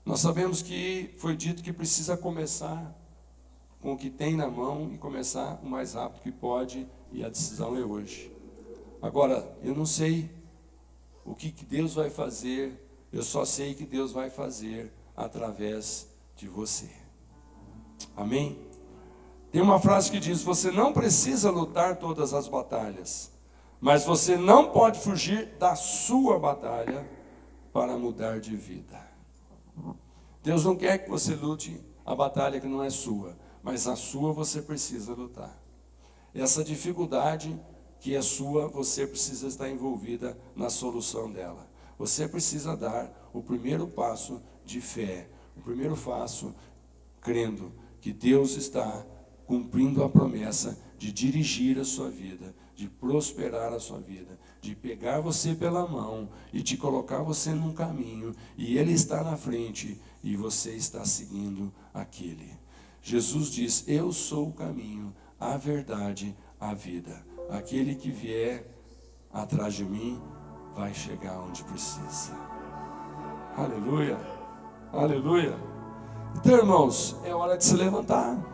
S1: Nós sabemos que foi dito que precisa começar com o que tem na mão e começar o mais rápido que pode, e a decisão é hoje. Agora, eu não sei o que Deus vai fazer, eu só sei que Deus vai fazer através de você. Amém? Tem uma frase que diz, você não precisa lutar todas as batalhas, mas você não pode fugir da sua batalha para mudar de vida. Deus não quer que você lute a batalha que não é sua, mas a sua você precisa lutar. Essa dificuldade que é sua, você precisa estar envolvida na solução dela. Você precisa dar o primeiro passo de fé, o primeiro passo crendo que Deus está cumprindo a promessa de dirigir a sua vida, de prosperar a sua vida, de pegar você pela mão e de colocar você num caminho, e Ele está na frente e você está seguindo aquele. Jesus diz: eu sou o caminho, a verdade, a vida. Aquele que vier atrás de mim vai chegar onde precisa. Aleluia, aleluia. Então, irmãos, é hora de se levantar.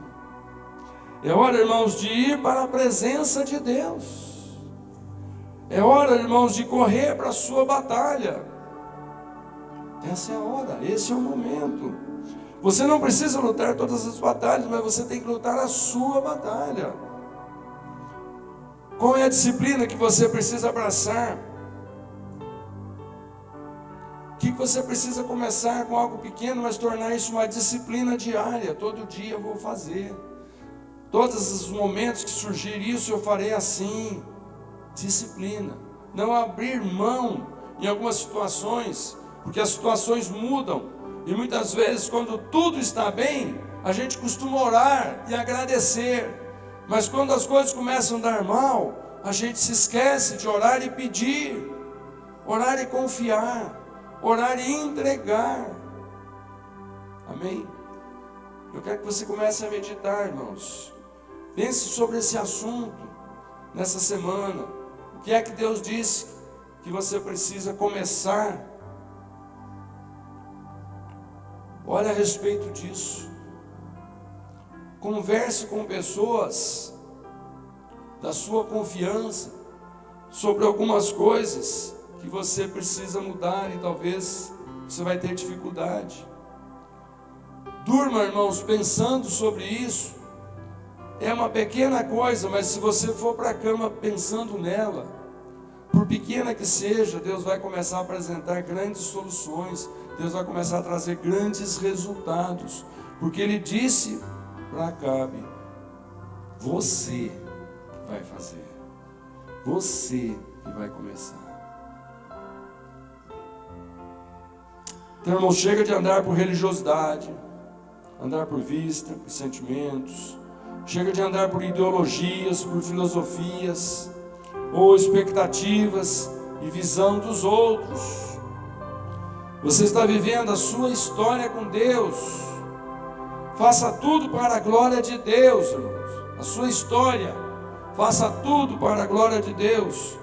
S1: É hora, irmãos, de ir para a presença de Deus. É hora, irmãos, de correr para a sua batalha. Essa é a hora, esse é o momento. Você não precisa lutar todas as batalhas, mas você tem que lutar a sua batalha. Qual é a disciplina que você precisa abraçar? Que você precisa começar com algo pequeno, mas tornar isso uma disciplina diária. Todo dia eu vou fazer. Todos os momentos que surgir isso, eu farei assim. Disciplina. Não abrir mão em algumas situações, porque as situações mudam. E muitas vezes, quando tudo está bem, a gente costuma orar e agradecer. Mas quando as coisas começam a dar mal, a gente se esquece de orar e pedir. Orar e confiar. Orar e entregar. Amém? Eu quero que você comece a meditar, irmãos. Pense sobre esse assunto nessa semana. O que é que Deus disse que você precisa começar? Olha a respeito disso. Converse com pessoas da sua confiança sobre algumas coisas que você precisa mudar e talvez você vai ter dificuldade. Durma, irmãos, pensando sobre isso. É uma pequena coisa, mas se você for para a cama pensando nela, por pequena que seja, Deus vai começar a apresentar grandes soluções. Deus vai começar a trazer grandes resultados. Porque Ele disse para Acabe: você vai fazer. Você que vai começar. Então, irmão, chega de andar por religiosidade, andar por vista, por sentimentos. Chega de andar por ideologias, por filosofias, ou expectativas e visão dos outros. Você está vivendo a sua história com Deus. Faça tudo para a glória de Deus, irmãos. A sua história, faça tudo para a glória de Deus.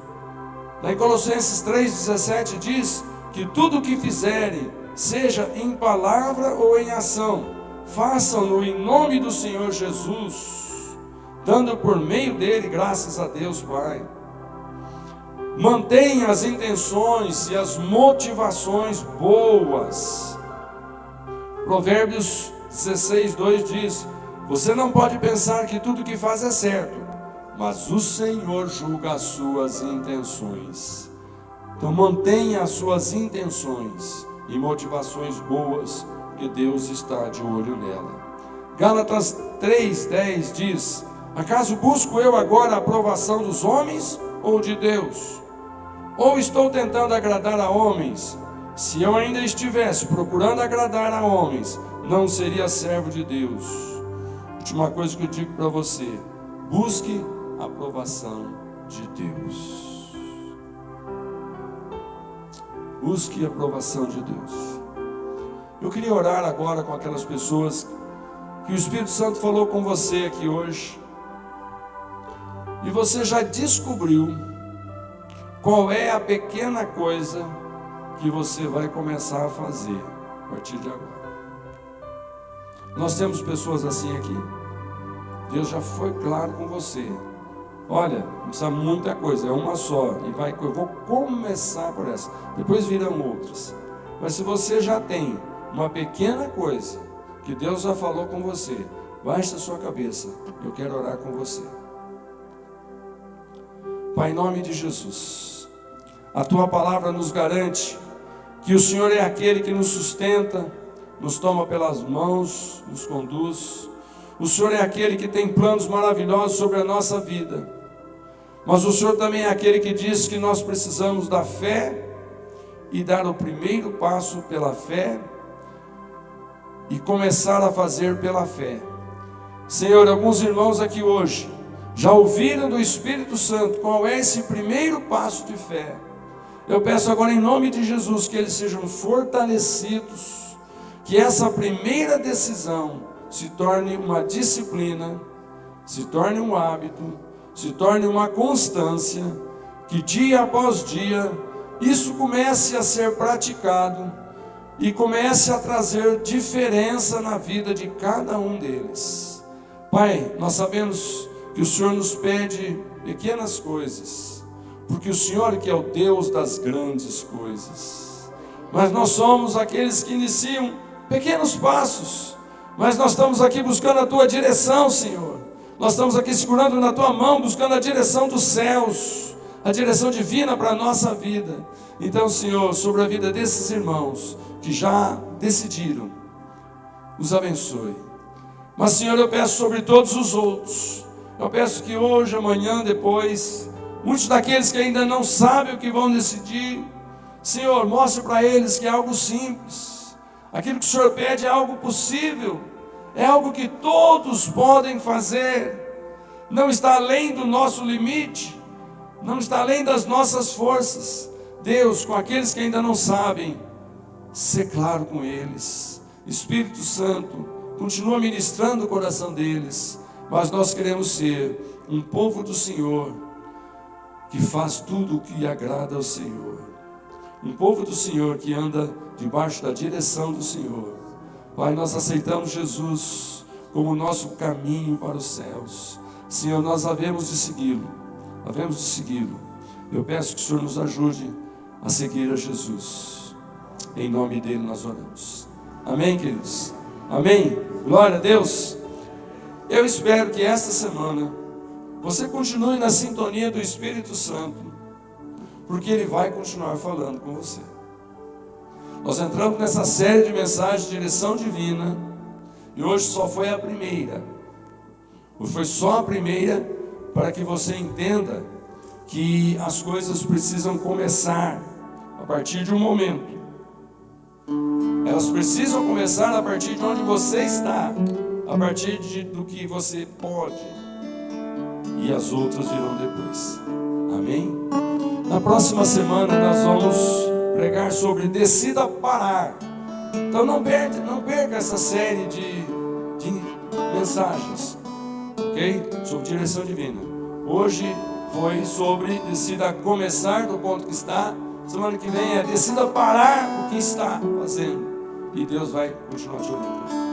S1: Lá em Colossenses 3,17 diz que tudo o que fizerem, seja em palavra ou em ação, façam-no em nome do Senhor Jesus, dando por meio dele graças a Deus Pai. Mantenha as intenções e as motivações boas. Provérbios 16:2 diz: você não pode pensar que tudo que faz é certo, mas o Senhor julga as suas intenções. Então mantenha as suas intenções e motivações boas, porque Deus está de olho nela. Gálatas 3:10 diz: acaso busco eu agora a aprovação dos homens ou de Deus? Ou estou tentando agradar a homens? Se eu ainda estivesse procurando agradar a homens, não seria servo de Deus. Última coisa que eu digo para você: busque a aprovação de Deus. Busque a aprovação de Deus. Eu queria orar agora com aquelas pessoas que o Espírito Santo falou com você aqui hoje, e você já descobriu qual é a pequena coisa que você vai começar a fazer a partir de agora. Nós temos pessoas assim aqui. Deus já foi claro com você. Olha, não precisa muita coisa, é uma só. Eu vou começar por essa. Depois virão outras. Mas se você já tem uma pequena coisa que Deus já falou com você, baixe a sua cabeça. Eu quero orar com você. Pai, em nome de Jesus, a Tua palavra nos garante que o Senhor é aquele que nos sustenta, nos toma pelas mãos, nos conduz. O Senhor é aquele que tem planos maravilhosos sobre a nossa vida. Mas o Senhor também é aquele que diz que nós precisamos da fé e dar o primeiro passo pela fé e começar a fazer pela fé. Senhor, alguns irmãos aqui hoje já ouviram do Espírito Santo qual é esse primeiro passo de fé. Eu peço agora em nome de Jesus que eles sejam fortalecidos, que essa primeira decisão se torne uma disciplina, se torne um hábito, se torne uma constância, que dia após dia isso comece a ser praticado e comece a trazer diferença na vida de cada um deles. Pai, nós sabemos que o Senhor nos pede pequenas coisas, porque o Senhor que é o Deus das grandes coisas. Mas nós somos aqueles que iniciam pequenos passos, mas nós estamos aqui buscando a Tua direção, Senhor. Nós estamos aqui segurando na Tua mão, buscando a direção dos céus, a direção divina para a nossa vida. Então, Senhor, sobre a vida desses irmãos que já decidiram, os abençoe. Mas, Senhor, eu peço sobre todos os outros, eu peço que hoje, amanhã, depois, muitos daqueles que ainda não sabem o que vão decidir, Senhor, mostre para eles que é algo simples. Aquilo que o Senhor pede é algo possível, é algo que todos podem fazer, não está além do nosso limite, não está além das nossas forças. Deus, com aqueles que ainda não sabem, ser claro com eles. Espírito Santo, continua ministrando o coração deles, mas nós queremos ser um povo do Senhor, que faz tudo o que agrada ao Senhor, um povo do Senhor que anda debaixo da direção do Senhor. Pai, nós aceitamos Jesus como nosso caminho para os céus. Senhor, nós havemos de segui-lo, Eu peço que o Senhor nos ajude a seguir a Jesus. Em nome dele nós oramos. Amém, queridos? Amém? Glória a Deus. Eu espero que esta semana você continue na sintonia do Espírito Santo, porque ele vai continuar falando com você. Nós entramos nessa série de mensagens de direção divina, e hoje só foi a primeira. Foi só a primeira para que você entenda que as coisas precisam começar a partir de um momento. Elas precisam começar a partir de onde você está, a partir do que você pode, e as outras virão depois. Amém? Na próxima semana nós vamos pregar sobre decida parar. Então não perca essa série de mensagens, ok? Sobre direção divina. Hoje foi sobre decida começar do ponto que está. Semana que vem é decida parar o que está fazendo, e Deus vai continuar te orientando.